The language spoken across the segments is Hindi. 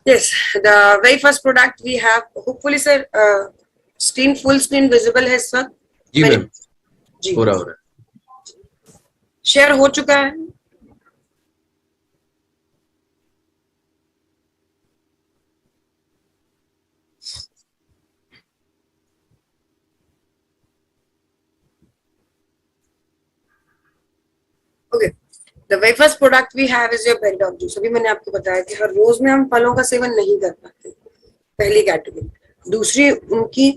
Yes, the very first product we have, hopefully sir, screen full screen visible है इस वक्त? जी मैम, जी हो रहा है, शेयर हो चुका है। Okay, the very first product we have is your berry dog juice. अभी मैंने आपको बताया कि हर रोज में हम फलों का सेवन नहीं कर पाते, पहली कैटेगरी। दूसरी उनकी,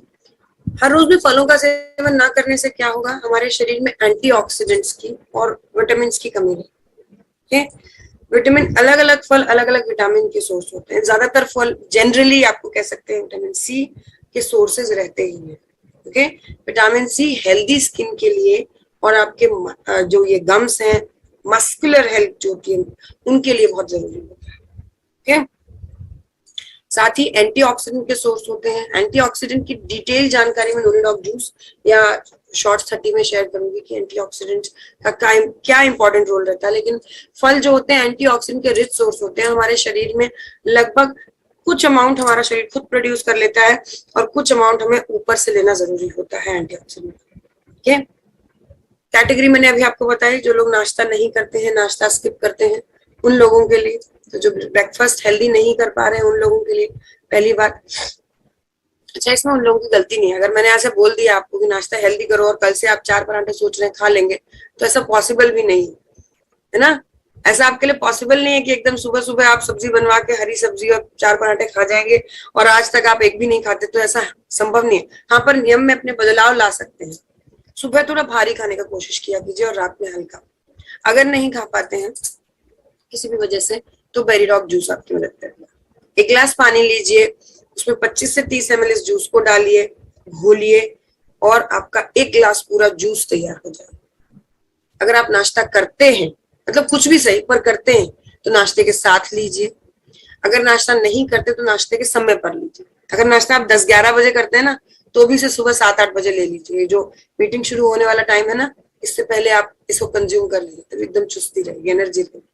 हर रोज में फलों का सेवन ना करने से क्या होगा, हमारे शरीर में एंटीऑक्सीडेंट्स की और विटामिन की कमी है। विटामिन, अलग अलग फल अलग अलग विटामिन के सोर्स होते हैं। ज्यादातर फल जनरली आपको कह सकते हैं विटामिन सी के सोर्सेज रहते ही हैं। Okay, vitamin C healthy skin के लिए और आपके जो ये गम्स हैं, मस्कुलर हेल्थ जो होती है, उनके लिए बहुत जरूरी होता है। ओके, साथ ही एंटीऑक्सीडेंट के सोर्स होते हैं। एंटीऑक्सीडेंट की डिटेल जानकारी में नोनी डॉग जूस या शॉर्ट्स 30 में शेयर करूंगी कि एंटीऑक्सीडेंट का क्या इंपॉर्टेंट रोल रहता है। लेकिन फल जो होते हैं एंटीऑक्सीडेंट के रिच सोर्स होते हैं। हमारे शरीर में लगभग कुछ अमाउंट हमारा शरीर खुद प्रोड्यूस कर लेता है और कुछ अमाउंट हमें ऊपर से लेना जरूरी होता है एंटीऑक्सीडेंट। ठीक है, कैटेगरी मैंने अभी आपको बताई, जो लोग नाश्ता नहीं करते हैं, नाश्ता स्किप करते हैं, उन लोगों के लिए। तो जो ब्रेकफास्ट हेल्दी नहीं कर पा रहे हैं उन लोगों के लिए पहली बात। अच्छा, इसमें उन लोगों की गलती नहीं है। अगर मैंने ऐसे बोल दिया आपको कि नाश्ता हेल्दी करो और कल से आप 4 पराठे सोच रहे हैं खा लेंगे, तो ऐसा पॉसिबल भी नहीं है ना। ऐसा आपके लिए पॉसिबल नहीं है कि एकदम सुबह सुबह आप सब्जी बनवा के हरी सब्जी और 4 पराठे खा जाएंगे और आज तक आप एक भी नहीं खाते, तो ऐसा संभव नहीं है। हाँ, पर नियम में अपने बदलाव ला सकते हैं। सुबह थोड़ा भारी खाने का कोशिश किया कीजिए और रात में हल्का। अगर नहीं खा पाते हैं किसी भी वजह से, तो बेरी डॉग जूस आपकी मदद करेगा। 1 गिलास पानी लीजिए, उसमें 25 से 30 ml इस जूस को डालिए, घोलिए और आपका 1 गिलास पूरा जूस तैयार हो जाएगा। अगर आप नाश्ता करते हैं, मतलब कुछ भी सही पर करते हैं, तो नाश्ते के साथ लीजिए। अगर नाश्ता नहीं करते तो नाश्ते के समय पर लीजिए। अगर नाश्ता आप 10-11 बजे करते हैं ना, तो भी से सुबह 7-8 बजे ले लीजिए। जो मीटिंग शुरू होने वाला टाइम है ना, इससे पहले आप इसको कंज्यूम कर लीजिए, तो एकदम चुस्ती रहेगी, एनर्जी रहेगी।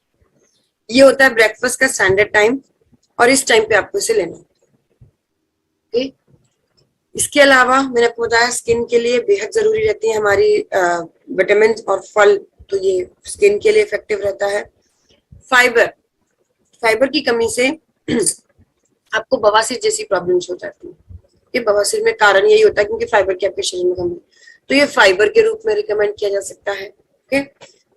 ये होता है ब्रेकफास्ट का स्टैंडर्ड टाइम और इस टाइम पे आपको इसे लेना है। इसके अलावा मैंने आपको बताया स्किन के लिए बेहद जरूरी रहती है हमारी विटामिन और फल, तो ये स्किन के लिए इफेक्टिव रहता है। फाइबर, फाइबर की कमी से आपको बवासीर जैसी प्रॉब्लम्स हो जाती है। ये बवासीर में कारण यही होता है क्योंकि फाइबर की आपके शरीर में कमी, तो ये फाइबर के रूप में रिकमेंड किया जा सकता है। ओके,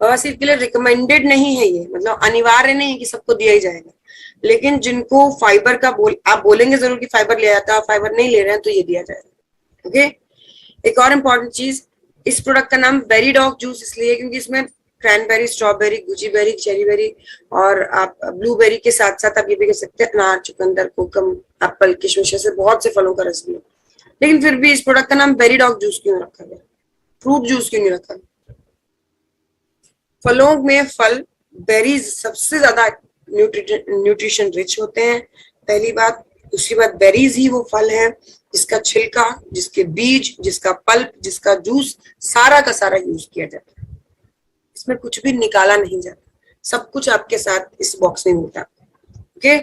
बवासीर के लिए रिकमेंडेड नहीं है ये, मतलब अनिवार्य नहीं है कि सबको दिया ही जाएगा, लेकिन जिनको फाइबर का आप बोलेंगे जरूर कि फाइबर ले आता है, फाइबर नहीं ले रहे हैं, तो ये दिया जाएगा। ओके, एक और इम्पोर्टेंट चीज, इस प्रोडक्ट का नाम बेरी डॉग जूस इसलिए क्योंकि इसमें क्रैनबेरी, स्ट्रॉबेरी, गुजीबेरी, चेरीबेरी और आप ब्लूबेरी के साथ साथ आप ये भी कह सकते हैं अनार, चुकंदर, कोकम, एप्पल, किशमिश से बहुत से फलों का रस भी है। लेकिन फिर भी इस प्रोडक्ट का नाम बेरी डॉग जूस क्यों रखा गया, फ्रूट जूस क्यों नहीं रखा गया? फलों में फल, बेरीज सबसे ज्यादा न्यूट्रिशन रिच होते हैं, पहली बात। दूसरी बात, बेरीज ही वो फल है जिसका छिलका, जिसके बीज, जिसका पल्प, जिसका जूस सारा का सारा यूज किया जाता है। इसमें कुछ भी निकाला नहीं जाता, सब कुछ आपके साथ इस बॉक्स में मिलता है। ओके,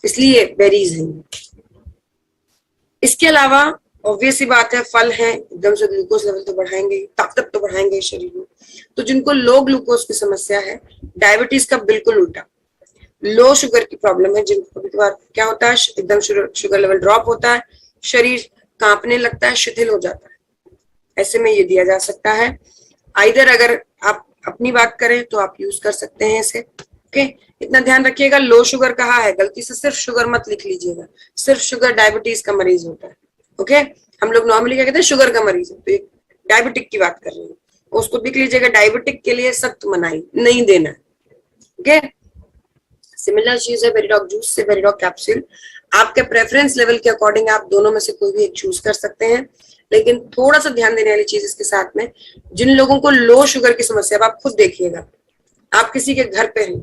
इसलिए बेरीज है। इसके अलावा ऑब्वियस सी बात है, फल हैं, एकदम से ग्लूकोज लेवल तो बढ़ाएंगे, ताकत तो बढ़ाएंगे शरीर में। तो जिनको लो ग्लूकोज की समस्या है, डायबिटीज का बिल्कुल उल्टा, लो शुगर की प्रॉब्लम है, जिनको कभी कभार क्या होता है, एकदम शुगर लेवल ड्रॉप होता है, शरीर कांपने लगता है, शिथिल हो जाता है, ऐसे में ये दिया जा सकता है। आइदर अगर आप अपनी बात करें तो आप यूज कर सकते हैं इसे। ओके, इतना ध्यान रखिएगा, लो शुगर कहा है, गलती से सिर्फ शुगर मत लिख लीजिएगा। सिर्फ शुगर डायबिटीज का मरीज होता है। ओके, हम लोग नॉर्मली क्या कहते हैं, शुगर का मरीज है, तो एक डायबिटिक की बात कर रहे हैं, उसको लिख लीजिएगा, डायबिटिक के लिए सख्त मनाही नहीं देना है। ओके, सिमिलर चीज है वेरिडॉग जूस से वेरिडॉग कैप्सूल। आपके प्रेफरेंस लेवल के अकॉर्डिंग आप दोनों में से कोई भी एक चूज कर सकते हैं, लेकिन थोड़ा सा ध्यान देने वाली चीज इसके साथ में, जिन लोगों को लो शुगर की समस्या, आप खुद देखिएगा, आप किसी के घर पे हैं,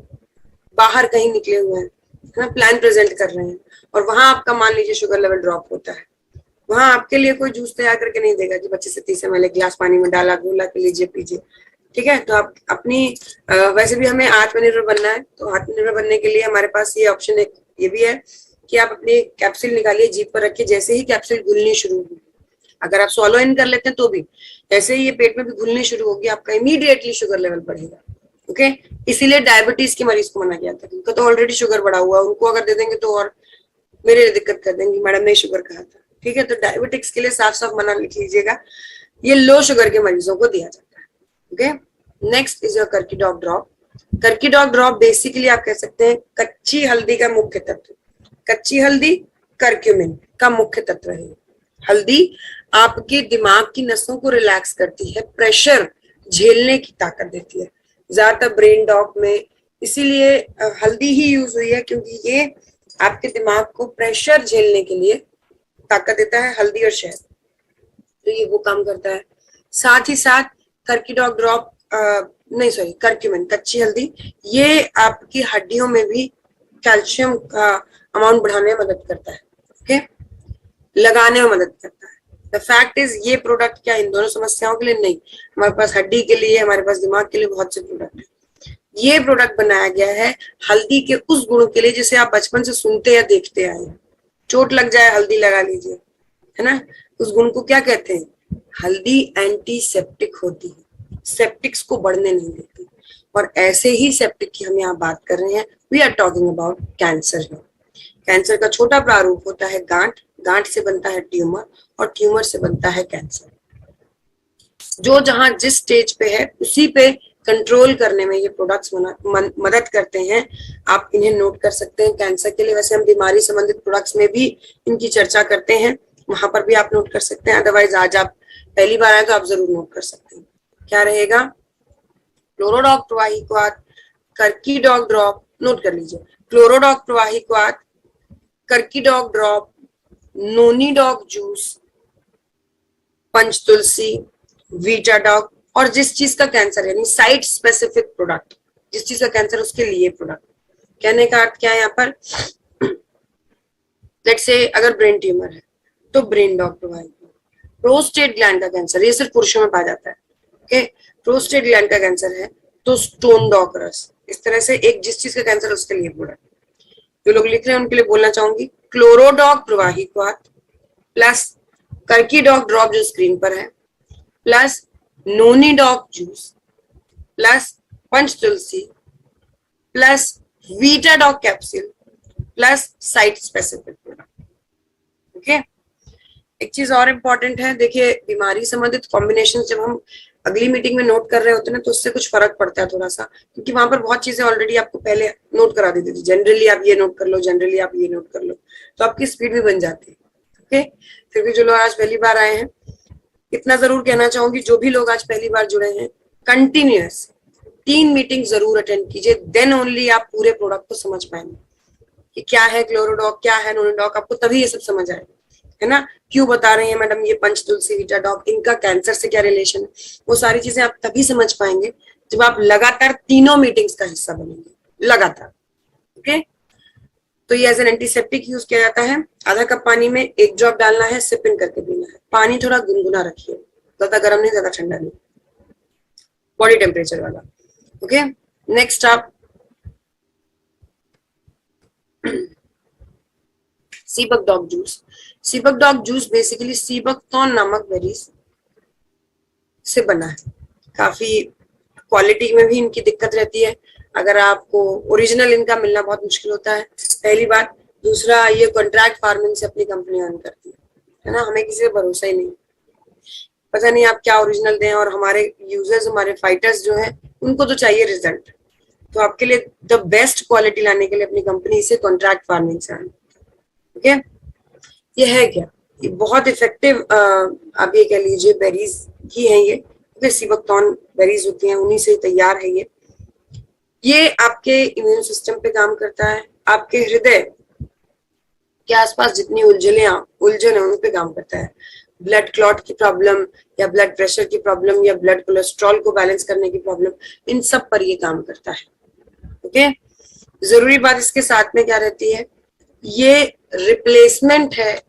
बाहर कहीं निकले हुए हैं, है ना, प्लान प्रेजेंट कर रहे हैं, और वहां आपका मान लीजिए शुगर लेवल ड्रॉप होता है, वहां आपके लिए कोई जूस तैयार करके नहीं देगा कि 25 से 30 ml गिलास पानी में डाला, घोला के लीजिए पीजिए। ठीक है, तो आप अपनी वैसे भी हमें आत्मनिर्भर बनना है, तो आत्मनिर्भर बनने के लिए हमारे पास ये ऑप्शन एक ये भी है कि आप अपने कैप्सूल निकालिए, जीभ पर रखिए, जैसे ही कैप्सूल घुलनी शुरू होगी, अगर आप सॉलो इन कर लेते हैं तो भी, जैसे ही ये पेट में भी घुलनी शुरू होगी, आपका इमीडिएटली शुगर लेवल बढ़ेगा। ओके, इसीलिए डायबिटीज के मरीज को मना किया था, उनका तो ऑलरेडी शुगर बढ़ा हुआ है, उनको अगर दे देंगे तो और मेरे लिए दिक्कत कर देंगी, मैडम ने शुगर कहा था। ठीक है, तो डायबिटिक्स के लिए साफ साफ मना लिख लीजिएगा, ये लो शुगर के मरीजों को दिया जाता है। Okay, next is your Curcidoc drop. Curcidoc drop basically आप कह सकते हैं कच्ची हल्दी का मुख्य तत्व, कच्ची हल्दी कर्क्यूमिन का मुख्य तत्व है। हल्दी आपके दिमाग की नसों को रिलैक्स करती है, प्रेशर झेलने की ताकत देती है, ज्यादातर ब्रेन डॉग में इसीलिए हल्दी ही यूज हुई है, क्योंकि ये आपके दिमाग को प्रेशर झेलने के लिए ताकत देता है, हल्दी और शहद, तो ये वो काम करता है। साथ ही साथ कर्कीडॉग ड्रॉप नहीं सॉरी कर्क्यूमिन, कच्ची हल्दी, ये आपकी हड्डियों में भी कैल्शियम का अमाउंट बढ़ाने में मदद करता है। ओके, लगाने में मदद करता है। द फैक्ट इज ये प्रोडक्ट क्या इन दोनों समस्याओं के लिए नहीं, हमारे पास हड्डी के लिए, हमारे पास दिमाग के लिए बहुत से प्रोडक्ट है। ये प्रोडक्ट बनाया गया है हल्दी के उस गुण के लिए जिसे आप बचपन से सुनते या देखते आए हैं, चोट लग जाए हल्दी लगा लीजिए, है ना, उस गुण को क्या कहते हैं, हल्दी एंटीसेप्टिक होती है, सेप्टिक्स को बढ़ने नहीं देती। और ऐसे ही सेप्टिक की हम यहाँ बात कर रहे हैं, we are talking about cancer. Cancer का छोटा प्रारूप होता है गांठ, गांठ से बनता है ट्यूमर, और ट्यूमर से बनता है कैंसर। जो जहां जिस स्टेज पे है उसी पे कंट्रोल करने में ये प्रोडक्ट्स मदद करते हैं। आप इन्हें नोट कर सकते हैं कैंसर के लिए। वैसे हम बीमारी संबंधित प्रोडक्ट्स में भी इनकी चर्चा करते हैं, वहां पर भी आप नोट कर सकते हैं। अदरवाइज आज आप पहली बार आए तो आप जरूर नोट कर सकते हैं। क्या रहेगा, क्लोरोडॉग प्रवाहिक्वाथ, कर्कीडॉग ड्रॉप, नोट कर लीजिए, क्लोरोडॉग प्रवाहिक्वाथ, कर्कीडॉग ड्रॉप, नोनी डॉग जूस, पंचतुलसी, वीटाडॉग, और जिस चीज का कैंसर यानी साइट स्पेसिफिक प्रोडक्ट, जिस चीज का कैंसर उसके लिए प्रोडक्ट। कहने का अर्थ क्या है यहाँ पर, लेट्स से अगर ब्रेन ट्यूमर है तो brain dog provide, prostate gland का कैंसर, ये सिर्फ पुरुषों में पाया जाता है। ओके, प्रोस्टेट ग्लैंड का कैंसर है तो स्टोन डॉग रस, इस तरह से एक जिस चीज का कैंसर उसके लिए प्रोडक्ट। जो लोग लिख रहे हैं उनके लिए बोलना चाहूंगी, Chlorodoc Pravahi Kwath plus Curcidoc drop जो स्क्रीन पर है, plus Noni Doc juice, plus Panchtulsi, plus Vitadoc capsule, plus site specific product. Okay, एक चीज और इम्पोर्टेंट है, देखिए बीमारी संबंधित कॉम्बिनेशन जब हम अगली मीटिंग में नोट कर रहे होते हैं ना तो उससे कुछ फर्क पड़ता है थोड़ा सा, क्योंकि वहां पर बहुत चीजें ऑलरेडी आपको पहले नोट करा देती थी। जनरली आप ये नोट कर लो, जनरली आप ये नोट कर लो, तो आपकी स्पीड भी बन जाती है। ओके, फिर भी जो लोग आज पहली बार आए हैं, इतना जरूर कहना चाहूंगी, जो भी लोग आज पहली बार जुड़े हैं, कंटिन्यूअस 3 मीटिंग जरूर अटेंड कीजिए, देन ओनली आप पूरे प्रोडक्ट को समझ पाएंगे कि क्या है क्लोरोडॉग, क्या है नोनीडॉग, आपको तभी ये सब समझ आएगा, है ना। क्यों बता रहे हैं मैडम ये पंचतुलसी वीटाडॉग, इनका कैंसर से क्या रिलेशन है, वो सारी चीजें आप तभी समझ पाएंगे जब आप लगातार तीनों मीटिंग्स का हिस्सा बनेंगे लगातार। ओके, तो ये एज एन एंटीसेप्टिक यूज किया जाता है। आधा कप पानी में 1 ड्रॉप डालना है, सिप इन करके पीना है। पानी थोड़ा गुनगुना रखिए, ज्यादा गर्म नहीं ज्यादा ठंडा नहीं, बॉडी टेम्परेचर वाला। ओके, नेक्स्ट आप Seabuck Doc juice. Seabuck Doc juice basically seabuckthorn नामक बेरीज से बना है। काफी क्वालिटी में भी इनकी दिक्कत रहती है, अगर आपको ओरिजिनल इनका मिलना बहुत मुश्किल होता है, पहली बात। दूसरा, ये कॉन्ट्रैक्ट फार्मिंग से अपनी कंपनी अर्न करती है ना, हमें किसी पे भरोसा ही नहीं, पता नहीं आप क्या ओरिजिनल दें, और हमारे यूजर्स, हमारे फाइटर्स जो है उनको तो चाहिए रिजल्ट। तो आपके लिए द बेस्ट क्वालिटी लाने के लिए अपनी कंपनी से कॉन्ट्रैक्ट फार्मिंग से अर्न। ओके, ये है क्या, ये बहुत इफेक्टिव आप ये कह लीजिए बेरीज की है ये, सीबकथॉर्न बेरीज होती हैं, उन्हीं से तैयार है ये आपके इम्यून सिस्टम पे काम करता है, आपके हृदय के आसपास जितनी उलझन है उन पे काम करता है। ब्लड क्लॉट की प्रॉब्लम, या ब्लड प्रेशर की प्रॉब्लम, या ब्लड कोलेस्ट्रॉल को बैलेंस करने की प्रॉब्लम, इन सब पर ये काम करता है। ओके, जरूरी बात इसके साथ में क्या रहती है, ये रिप्लेसमेंट है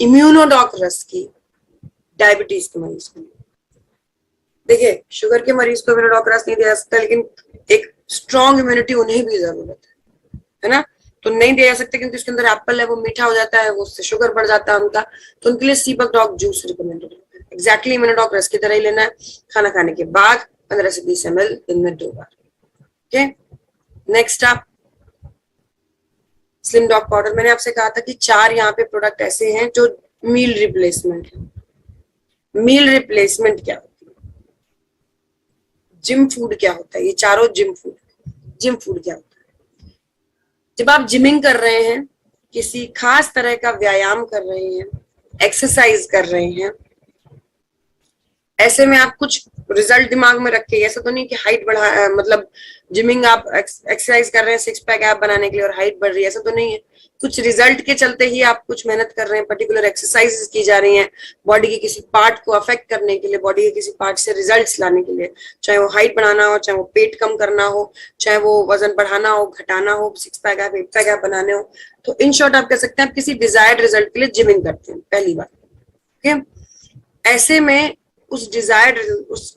इम्यूनोडॉक रस की डायबिटीज के मरीज को। देखिए, शुगर के मरीज को इम्यूनोडॉक रस नहीं दिया जा सकता, लेकिन एक स्ट्रॉन्ग इम्यूनिटी उन्हें भी जरूरत है ना। तो नहीं दिया जा सकता क्योंकि उसके अंदर एप्पल है, वो मीठा हो जाता है, वो उससे शुगर बढ़ जाता है उनका। तो उनके लिए सीपक डॉग जूस रिकमेंडेड है। एग्जैक्टली इम्यूनोडॉक रस की तरह ही लेना है, खाना खाने के बाद 15 से 20 ml दिन में 2 बार। ओके, नेक्स्ट आप स्लिम डॉग पाउडर। मैंने आपसे कहा था कि 4 यहाँ पे प्रोडक्ट ऐसे हैं जो मील रिप्लेसमेंट है। मील रिप्लेसमेंट क्या होती है, जिम फूड क्या होता है, ये चारों जिम फूड। जिम फूड क्या होता है, जब आप जिमिंग कर रहे हैं, किसी खास तरह का व्यायाम कर रहे हैं, एक्सरसाइज कर रहे हैं, ऐसे में आप कुछ रिजल्ट दिमाग में रख के, ऐसा तो नहीं कि हाइट बढ़ा, मतलब जिमिंग आप एक्सरसाइज कर रहे हैं 6 पैक ऐप बनाने के लिए और हाइट बढ़ रही है, ऐसा तो नहीं है। कुछ रिजल्ट के चलते ही आप कुछ मेहनत कर रहे हैं, पर्टिकुलर एक्सरसाइजेस की जा रही हैं बॉडी के किसी पार्ट को अफेक्ट करने के लिए, बॉडी के किसी पार्ट से रिजल्ट्स लाने के लिए, चाहे वो हाइट बढ़ाना हो, चाहे वो पेट कम करना हो, चाहे वो वजन बढ़ाना हो, घटाना हो, 6 पैक ऐप 8 पैक ऐप बनाने हो। तो इन शॉर्ट आप कह सकते हैं आप किसी डिजायर्ड रिजल्ट के लिए जिमिंग करते हैं, पहली बात। ओके, ऐसे में उस डिजायर्ड, उस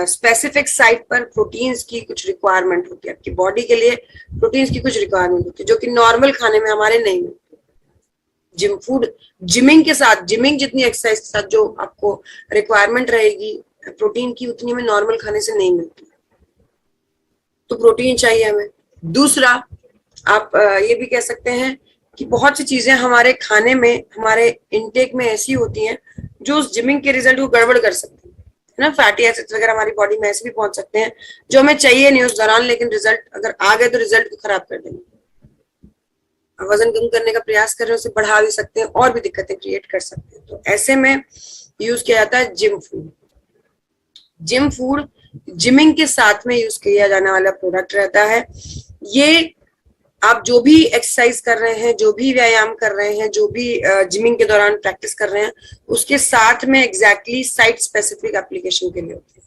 स्पेसिफिक साइट पर प्रोटीन्स की कुछ रिक्वायरमेंट होती है, आपकी बॉडी के लिए प्रोटीन्स की कुछ रिक्वायरमेंट होती है जो कि नॉर्मल खाने में हमारे नहीं मिलती। जिम फूड, जिमिंग के साथ, जिमिंग जितनी एक्सरसाइज के साथ जो आपको रिक्वायरमेंट रहेगी प्रोटीन की, उतनी में नॉर्मल खाने से नहीं मिलती। तो प्रोटीन चाहिए हमें। दूसरा, आप ये भी कह सकते हैं कि बहुत सी चीजें हमारे खाने में, हमारे इनटेक में ऐसी होती हैं जो उस जिमिंग के रिजल्ट को गड़बड़ कर सकती है ना। फैटी एसिड्स वगैरह हमारी बॉडी में ऐसे भी पहुंच सकते हैं जो हमें चाहिए नहीं उस दौरान, लेकिन रिजल्ट अगर आ गए तो रिजल्ट को खराब कर देंगे। वजन कम करने का प्रयास कर रहे हैं, उसे बढ़ा भी सकते हैं और भी दिक्कतें क्रिएट कर सकते हैं। तो ऐसे में यूज किया जाता है gym food. Gym food gymming के साथ में यूज किया जाने वाला प्रोडक्ट रहता है। ये आप जो भी एक्सरसाइज कर रहे हैं, जो भी व्यायाम कर रहे हैं, जो भी जिमिंग के दौरान प्रैक्टिस कर रहे हैं, उसके साथ में एग्जैक्टली साइट स्पेसिफिक एप्लीकेशन के लिए होती है।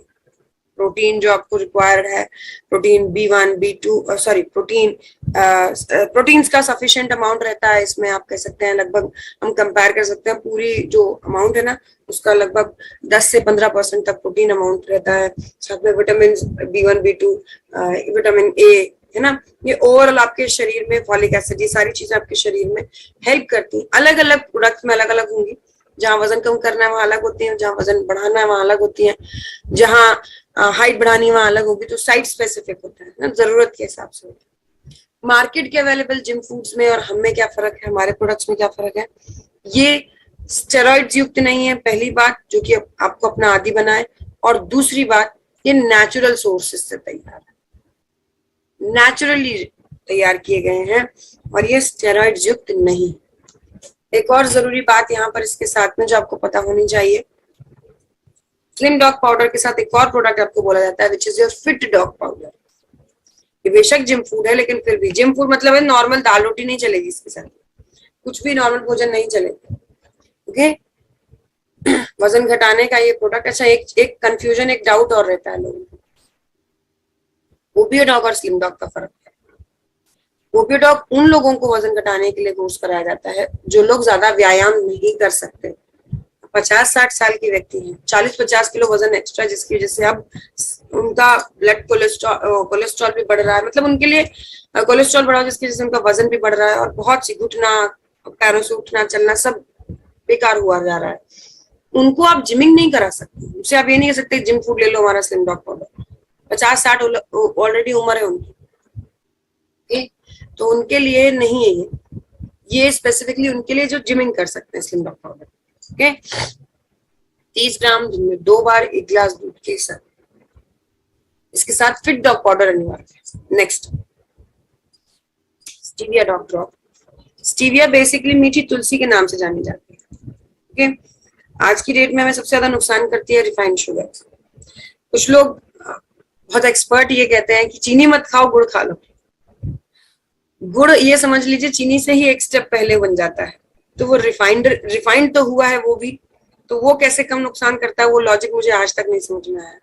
प्रोटीन जो आपको रिक्वायर्ड है, protein B1 B2 sorry proteins का सफिशिएंट अमाउंट रहता है इसमें। आप कह सकते हैं लगभग, हम कंपेयर कर सकते हैं, पूरी जो अमाउंट है ना उसका लगभग 10 से 15% तक प्रोटीन अमाउंट रहता है। साथ में vitamin B1 B2, vitamin A, है ना। ये ओवरऑल आपके शरीर में फॉलिक एसिड, ये सारी चीजें आपके शरीर में हेल्प करती हैं। अलग अलग प्रोडक्ट में अलग अलग होंगी, जहां वजन कम करना है वहां अलग होती है, जहां वजन बढ़ाना है वहां अलग होती है, जहां हाइट बढ़ानी है वहां अलग होगी। तो साइट स्पेसिफिक होता है ना, जरूरत के हिसाब से होता है। मार्केट के अवेलेबल जिम फूड्स में और हम में क्या फर्क है, हमारे प्रोडक्ट्स में क्या फर्क है, ये स्टेरॉइड्स युक्त नहीं है, पहली बात, जो कि आपको अपना आदी बनाए। और दूसरी बात, ये नेचुरल सोर्सेज से तैयार है, नेचुरली तैयार किए गए हैं और ये स्टेरॉइड्स युक्त नहीं। एक और जरूरी बात यहाँ पर इसके साथ में जो आपको पता होनी चाहिए, स्लिम डॉग पाउडर के साथ एक और प्रोडक्ट आपको बोला जाता है which is your fit dog powder. ये बेशक जिम फूड है, लेकिन फिर भी जिम फूड मतलब है नॉर्मल दाल रोटी नहीं चलेगी इसके साथ, कुछ भी नॉर्मल भोजन नहीं चलेगा। ओके, वजन घटाने का ये प्रोडक्ट। अच्छा, एक कंफ्यूजन, एक डाउट और रहता है लोगों को, ओपियो डॉग और स्लिम डॉग का फर्क है। ओपियो डॉग उन लोगों को वजन घटाने के लिए कोर्स कराया जाता है जो लोग ज्यादा व्यायाम नहीं कर सकते, 50-60 साल के व्यक्ति हैं, 40-50 किलो वजन एक्स्ट्रा, जिसकी वजह से अब उनका ब्लड कोलेस्ट्रॉल भी बढ़ रहा है, मतलब उनके लिए कोलेस्ट्रॉल बढ़ा जिसकी वजह से उनका वजन भी बढ़ रहा है और बहुत सी घुटना, पैरों से उठना चलना सब बेकार हुआ जा रहा है। उनको आप जिमिंग नहीं करा सकते, उनसे आप ये नहीं कह सकते जिम फूड ले लो हमारा स्लिम डॉग पाउडर। 50-60 ऑलरेडी उम्र है उनकी, तो उनके लिए नहीं है ये स्पेसिफिकली उनके लिए जो जिमिंग कर सकते हैं स्लिम डॉग पाउडर। ओके, 30 ग्राम दिन में 2 बार, 1 गिलास दूध के साथ, इसके साथ फिट डॉग पाउडर अनिवार्य है। Next, stevia dog drop. Stevia basically मीठी तुलसी के नाम से जानी जाती है। ओके, आज की डेट में हमें सबसे ज्यादा नुकसान करती है रिफाइंड शुगर। कुछ लोग बहुत एक्सपर्ट ये कहते हैं कि चीनी मत खाओ, गुड़ खा लो। गुड़ ये समझ लीजिए चीनी से ही एक स्टेप पहले बन जाता है, तो वो रिफाइंड तो हुआ है वो भी, तो वो कैसे कम नुकसान करता है, वो लॉजिक मुझे आज तक नहीं समझ में आया।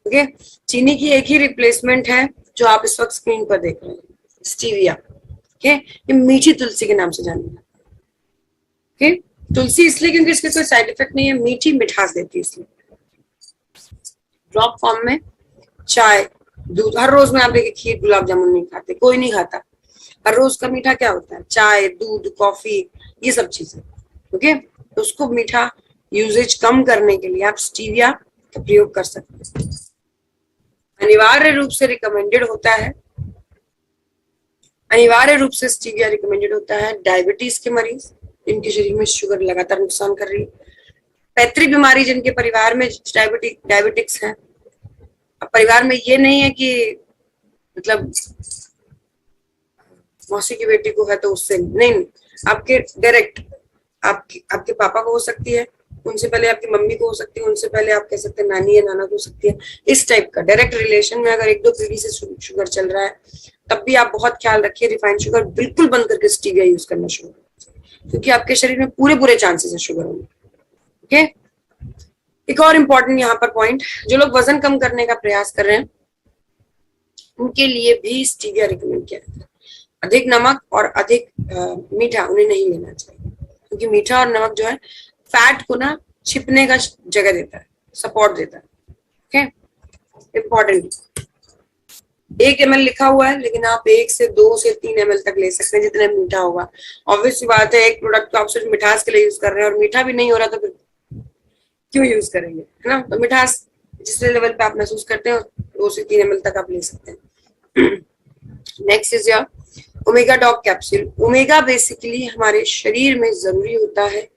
ओके, चीनी की एक ही रिप्लेसमेंट है जो आप इस वक्त स्क्रीन पर देख रहे हैं, स्टीविया। ओके, ये मीठी तुलसी के नाम से जानी जाती है। ओके, तुलसी इसलिए क्योंकि इसके कोई साइड इफेक्ट नहीं है, मीठी मिठास देती है इसलिए। ड्रॉप फॉर्म में चाय, दूध, हर रोज में आप देखिए खीर गुलाब जामुन नहीं खाते, कोई नहीं खाता, हर रोज का मीठा क्या होता है, चाय, दूध, कॉफी, ये सब चीजें। ओके, तो उसको मीठा यूजेज कम करने के लिए आप स्टीविया का प्रयोग कर सकते हैं। अनिवार्य रूप से रिकमेंडेड होता है, अनिवार्य रूप से स्टीविया रिकमेंडेड होता है डायबिटीज के मरीज जिनके शरीर में शुगर लगातार नुकसान कर रही है, पैतृक बीमारी जिनके परिवार में डायबिटिक्स है। अब परिवार में ये नहीं है कि मतलब मौसी की बेटी को है तो उससे नहीं, आपके डायरेक्ट आपके पापा को हो सकती है, उनसे पहले आपकी मम्मी को हो सकती है, उनसे पहले आप कह सकते हैं नानी या नाना को हो सकती है। इस टाइप का डायरेक्ट रिलेशन में अगर 1-2 पीढ़ी से शुगर चल रहा है, तब भी आप बहुत ख्याल रखिए, रिफाइंड शुगर बिल्कुल बंद करके स्टीविया यूज करना शुरू करें, क्योंकि आपके शरीर में पूरे चांसेस है शुगर होने। ओके, एक और इम्पोर्टेंट यहाँ पर पॉइंट, जो लोग वजन कम करने का प्रयास कर रहे हैं उनके लिए भी स्टीविया रिकमेंड किया जाता है। अधिक नमक और अधिक मीठा उन्हें नहीं लेना चाहिए, क्योंकि मीठा और नमक जो है फैट को ना छिपने का जगह देता है, सपोर्ट देता है। Okay, important. 1 ml लिखा हुआ है, लेकिन आप 1 से 2 से 3 ml तक ले सकते हैं जितना मीठा होगा। ऑब्वियस सी बात है, एक प्रोडक्ट को आप सिर्फ मिठास के लिए यूज कर रहे हैं और मीठा भी नहीं हो रहा तो फिर क्यों यूज करेंगे, है ना। तो मिठास जिस लेवल पे आप महसूस करते हैं 2 से 3 ml तक आप ले सकते हैं। Next is your omega dog capsule. Omega basically हमारे शरीर में जरूरी होता है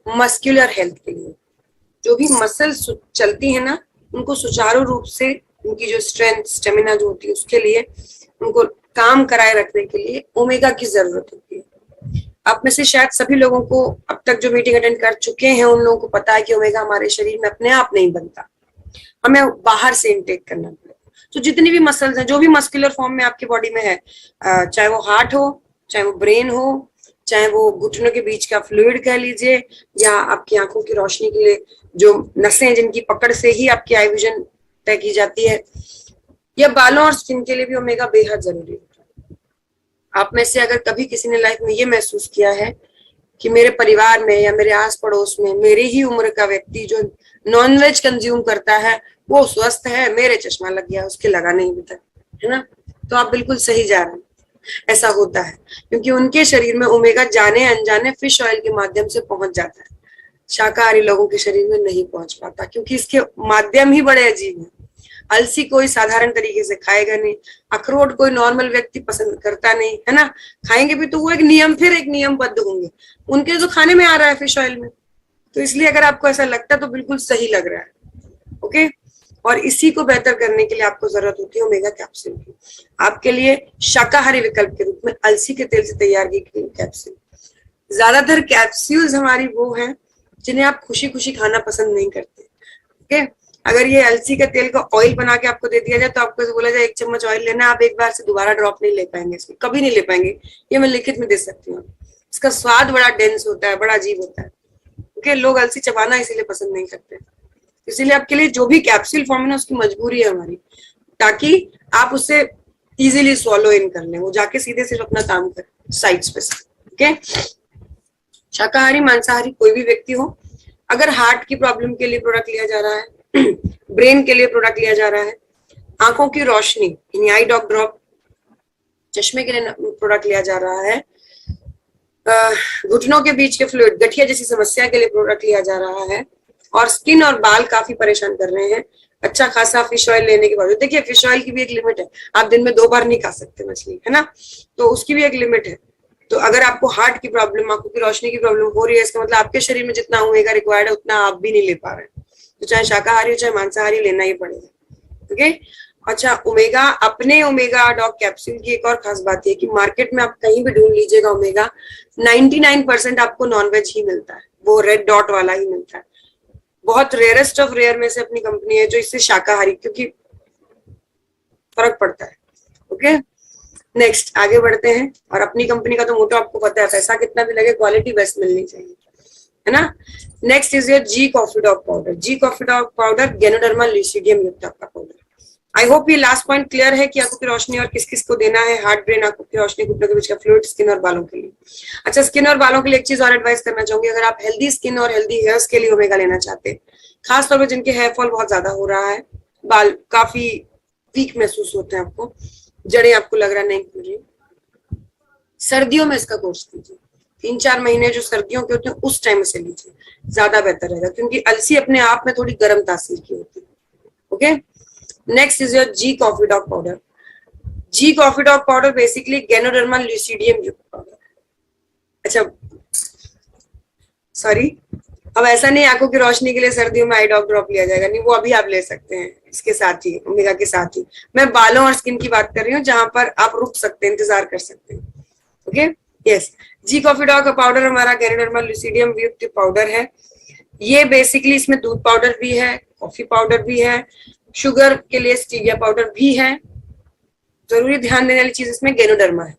मस्कुलर हेल्थ के लिए। जो भी मसल चलती है ना, उनको सुचारू रूप से उनकी जो स्ट्रेंथ स्टेमिना जो होती है उसके लिए, उनको काम कराए रखने के लिए ओमेगा की जरूरत होती है। आप में से शायद सभी लोगों को अब तक जो मीटिंग अटेंड कर चुके हैं उन लोगों को पता है कि ओमेगा हमारे शरीर में अपने आप नहीं बनता, हमें बाहर से इनटेक करना पड़ेगा। तो जितनी भी मसल्स हैं, जो भी मस्कुलर फॉर्म में आपकी बॉडी में है, चाहे वो हार्ट हो, चाहे वो ब्रेन हो, चाहे वो घुटनों के बीच का फ्लूइड कह लीजिए, या आपकी आंखों की रोशनी के लिए जो नसें जिनकी पकड़ से ही आपकी आई विजन तय की जाती है, या बालों और स्किन के लिए भी ओमेगा बेहद जरूरी होता है। आप में से अगर कभी किसी ने लाइफ में ये महसूस किया है कि मेरे परिवार में या मेरे आस पड़ोस में मेरी ही उम्र का व्यक्ति जो नॉनवेज कंज्यूम करता है वो स्वस्थ है, मेरे चश्मा लग गया, उसके लगा नहीं अभी तक, है ना, तो आप बिल्कुल सही जा रहे हैं। ऐसा होता है क्योंकि उनके शरीर में ओमेगा जाने अनजाने फिश ऑयल के माध्यम से पहुंच जाता है, शाकाहारी लोगों के शरीर में नहीं पहुंच पाता, क्योंकि इसके माध्यम ही बड़े अजीब हैं। अलसी कोई साधारण तरीके से खाएगा नहीं, अखरोट कोई नॉर्मल व्यक्ति पसंद करता नहीं, है ना, खाएंगे भी तो वो एक नियम, फिर एक नियमबद्ध होंगे, उनके तो खाने में आ रहा है फिश ऑयल में। तो इसलिए अगर आपको ऐसा लगता है तो बिल्कुल सही लग रहा है। ओके, और इसी को बेहतर करने के लिए आपको जरूरत होती है ओमेगा कैप्सूल की। आपके लिए शाकाहारी विकल्प के रूप में अलसी के तेल से तैयार की गई कैप्सूल। ज्यादातर कैप्सूल्स हमारी वो हैं जिन्हें आप खुशी खुशी खाना पसंद नहीं करते। ओके, अगर ये अलसी का तेल का ऑयल बना के आपको दे दिया जाए तो आपको बोला जाए 1 चम्मच ऑयल लेना, आप एक बार से दोबारा ड्रॉप नहीं ले पाएंगे, इसमें कभी नहीं ले पाएंगे, ये मैं लिखित में दे सकती हूँ। इसका स्वाद बड़ा डेंस होता है, बड़ा अजीब होता है। ओके, लोग अलसी चबाना इसीलिए पसंद नहीं करते। इसीलिए आपके लिए जो भी कैप्सूल फॉर्म है ना, उसकी मजबूरी है हमारी, ताकि आप उससे इजीली स्वॉलो इन कर लें, वो जाके सीधे सिर्फ अपना काम करे साइड्स पे। ओके, शाकाहारी मांसाहारी कोई भी व्यक्ति हो, अगर हार्ट की प्रॉब्लम के लिए प्रोडक्ट लिया जा रहा है, ब्रेन के लिए प्रोडक्ट लिया जा रहा है, आंखों की रोशनी यानी आई ड्रॉप ड्रॉप, चश्मे के लिए प्रोडक्ट लिया जा रहा है, घुटनों के बीच के फ्लूइड गठिया जैसी समस्या के लिए प्रोडक्ट लिया जा रहा है, और स्किन और बाल काफी परेशान कर रहे हैं, अच्छा खासा फिश ऑयल लेने के बाद, देखिए फिश ऑयल की भी एक लिमिट है, आप दिन में 2 बार नहीं खा सकते मछली, है ना, तो उसकी भी एक लिमिट है। तो अगर आपको हार्ट की प्रॉब्लम, आंखों की रोशनी की प्रॉब्लम हो रही है, इसका मतलब आपके शरीर में जितना ओमेगा रिक्वायर्ड है उतना आप भी नहीं ले पा रहे हैं, तो चाहे शाकाहारी हो चाहे मांसाहारी लेना ही पड़ेगा। ओके, अच्छा, ओमेगा, अपने ओमेगा डॉग कैप्सूल की एक और खास बात है कि मार्केट में आप कहीं भी ढूंढ लीजिएगा ओमेगा 99% आपको नॉनवेज ही मिलता है, वो रेड डॉट वाला ही मिलता है। बहुत रेयरेस्ट ऑफ रेयर में से अपनी कंपनी है जो इससे शाकाहारी, क्योंकि फर्क पड़ता है। ओके, नेक्स्ट आगे बढ़ते हैं, और अपनी कंपनी का तो मोटो आपको पता है, पैसा कितना भी लगे क्वालिटी बेस्ट मिलनी चाहिए, है ना। Next is your G coffee dog powder. G coffee dog powder Ganoderma lucidum युक्त आपका पाउडर। आई होप ये लास्ट पॉइंट क्लियर है कि आंखों की रोशनी और किस किस को देना है, हार्ट, ब्रेन, आंखों की रोशनी, घुटनों के बीच का फ्लूइड, स्किन और बालों के लिए। अच्छा, स्किन और बालों के लिए एक चीज और एडवाइस करना चाहूंगी, अगर आप हेल्दी स्किन और हेल्दी हेयर्स के लिए ओमेगा लेना चाहते हैं, खासतौर पर जिनके हेयर फॉल बहुत ज्यादा हो रहा है, बाल काफी वीक महसूस होते हैं, आपको जड़ें आपको लग रहा नहीं खुल रही, सर्दियों में इसका कोर्स कीजिए, 3-4 महीने जो सर्दियों के होते हैं उस टाइम से लीजिए, ज्यादा बेहतर रहेगा, क्योंकि अलसी अपने आप में थोड़ी गर्म तासीर की होती है। Okay, next is your G coffee dog powder. G coffee dog powder basically ganoderma lucidum युक्त पाउडर। अच्छा, सॉरी, अब ऐसा नहीं आंखों की रोशनी के लिए सर्दियों में आई ड्रॉप ड्रॉप लिया जाएगा, नहीं, वो अभी आप ले सकते हैं इसके साथ ही, ओमेगा के साथ ही। मैं बालों और स्किन की बात कर रही हूँ, जहां पर आप रुक सकते हैं, इंतजार कर सकते हैं। ओके, यस, जी कॉफी डॉग का पाउडर हमारा गैनोडर्मा ल्यूसिडियम युक्त पाउडर है। ये बेसिकली इसमें दूध पाउडर भी है, कॉफी पाउडर भी है, शुगर के लिए स्टीविया पाउडर भी है। जरूरी ध्यान देने वाली चीज इसमें गैनोडर्मा है।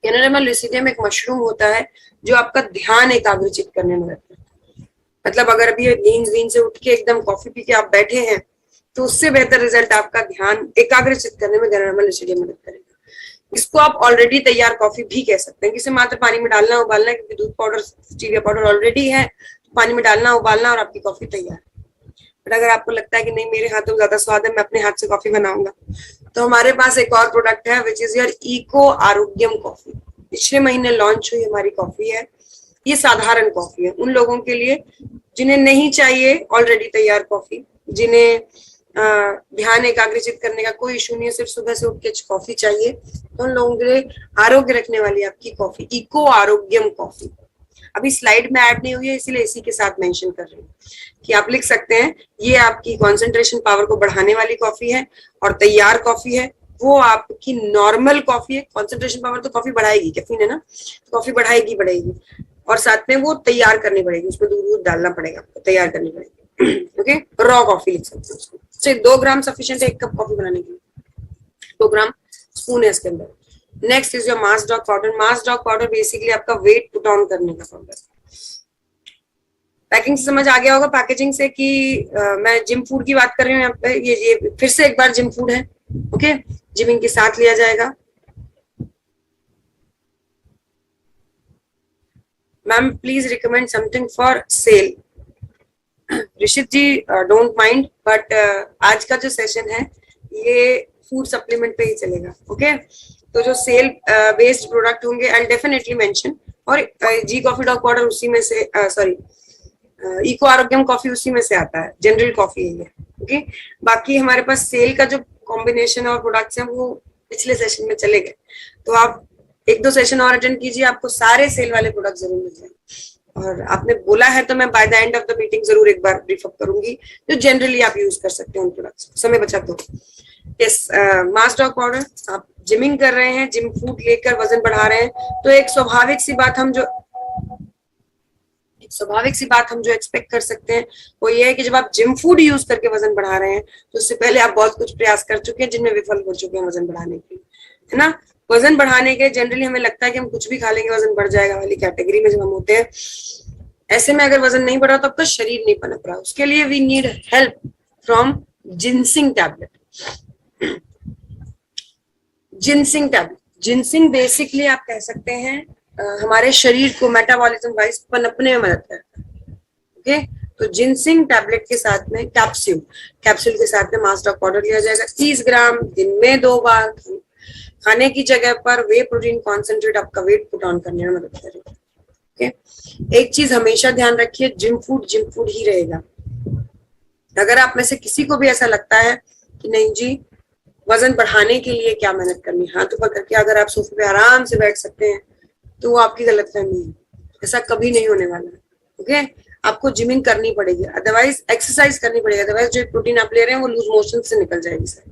गैनोडर्मा ल्यूसिडियम एक मशरूम होता है जो आपका ध्यान एकाग्रचित करने में मदद करता है। मतलब अगर अभी नींद से उठ के एकदम कॉफी पी के आप बैठे हैं, तो उससे बेहतर रिजल्ट आपका ध्यान एकाग्रचित करने में गैनोडर्मा ल्यूसिडियम मदद करेगा। इसको आप ऑलरेडी तैयार कॉफी भी कह सकते हैं, किसे मात्र पानी में डालना उबालना है, क्योंकि दूध पाउडर स्टीविया पाउडर ऑलरेडी है, तो पानी में डालना उबालना और आपकी कॉफी तैयार। बट अगर आपको लगता है कि नहीं, मेरे हाथों में ज्यादा स्वाद है, मैं अपने हाथ से कॉफी बनाऊंगा, तो हमारे पास एक और प्रोडक्ट है which is your eco Arogyam coffee. पिछले महीने लॉन्च हुई हमारी कॉफी है। ये साधारण कॉफी है उन लोगों के लिए जिन्हें नहीं चाहिए ऑलरेडी तैयार कॉफी, जिन्हें ध्यान एकाग्रचित करने का कोई इशू नहीं है, सिर्फ सुबह से उठ के कॉफी चाहिए, तो उन लोगों के लिए आरोग्य रखने वाली आपकी कॉफी इको आरोग्यम कॉफी। अभी स्लाइड में ऐड नहीं हुई है, इसीलिए इसी के साथ मेंशन कर रही हूँ कि आप लिख सकते हैं ये आपकी कंसंट्रेशन पावर को बढ़ाने वाली कॉफी है, और तैयार कॉफी है वो आपकी नॉर्मल कॉफी है। कंसंट्रेशन पावर तो कॉफी बढ़ाएगी, कैफीन है ना, कॉफी बढ़ाएगी, और साथ में वो तैयार करनी पड़ेगी, उसमें दूध डालना पड़ेगा, आपको तैयार करनी पड़ेगी। ओके, रॉ कॉफी लिख सकते हैं उसको। सिर्फ 2 ग्राम सफिशिएंट है 1 कप कॉफी बनाने के लिए, 2 ग्राम स्पून है इसके अंदर। Next is your mass dog powder. Mass dog powder basically आपका वेट पुट ऑन करने का पाउडर। पैकिंग से समझ आ गया होगा, पैकेजिंग से, कि मैं जिम फूड की बात कर रही हूँ यहाँ पे। ये फिर से एक बार जिम फूड है। ओके, जिमिंग के साथ लिया जाएगा। Ma'am please recommend something for sale. Rishit ji don't mind, but आज का जो सेशन है ये फूड सप्लीमेंट पे ही चलेगा। ओके, तो जो सेल बेस्ड प्रोडक्ट होंगे आई डेफिनेटली मेंशन, और जी कॉफी डॉग पाउडर उसी में से, सॉरी इको आरोग्यम कॉफी उसी में से आता है, जनरल कॉफी है ये। ओके, बाकी हमारे पास सेल का जो कॉम्बिनेशन और प्रोडक्ट्स हैं वो पिछले सेशन में चले गए, तो आप 1-2 सेशन और अटेंड कीजिए, आपको सारे सेल वाले प्रोडक्ट जरूर मिल जाएंगे। और आपने बोला है तो मैं by the end of the meeting जरूर एक बार ब्रीफ अप करूंगी, जो जनरली आप यूज कर सकते हैं उन प्रोडक्ट्स। समय बचा दो। यस, मास डॉग पाउडर, आप जिमिंग कर रहे हैं, जिम फूड लेकर वजन बढ़ा रहे हैं, तो एक स्वाभाविक सी बात हम जो एक्सपेक्ट कर सकते हैं वो ये है कि जब आप जिम फूड यूज करके वजन बढ़ा रहे हैं, तो उससे पहले आप बहुत कुछ प्रयास कर चुके हैं जिनमें विफल हो चुके हैं वजन बढ़ाने के लिए, है ना। वजन बढ़ाने के जनरली हमें लगता है कि हम कुछ भी खा लेंगे वजन बढ़ जाएगा वाली कैटेगरी में जब हम होते हैं। ऐसे में अगर वजन नहीं बढ़ा तब तो शरीर नहीं पनप रहा, उसके लिए we need help from ginseng tablet. Ginseng basically आप कह सकते हैं हमारे शरीर को मेटाबॉलिज्म वाइज पनपने में मदद करता है। ओके, तो जिनसिंग टैबलेट के साथ में कैप्सूल के साथ में मास डॉग पाउडर लिया जाएगा 30 ग्राम, दिन में 2 बार। खाने की जगह पर वे प्रोटीन कॉन्सेंट्रेट आपका वेट पुट ऑन करने में मदद करेगा। ओके, एक चीज हमेशा ध्यान रखिए, जिम फूड ही रहेगा। अगर आप में से किसी को भी ऐसा लगता है कि नहीं जी वजन बढ़ाने के लिए क्या मेहनत करनी, हाथ ऊपर करके अगर आप सोफे पे आराम से बैठ सकते हैं, तो वो आपकी गलतफहमी है, ऐसा कभी नहीं होने वाला है। ओके, आपको जिमिंग करनी पड़ेगी, अदरवाइज एक्सरसाइज करनी पड़ेगी, अदरवाइज जो प्रोटीन आप ले रहे हैं वो लूज मोशन से निकल जाएगी सर,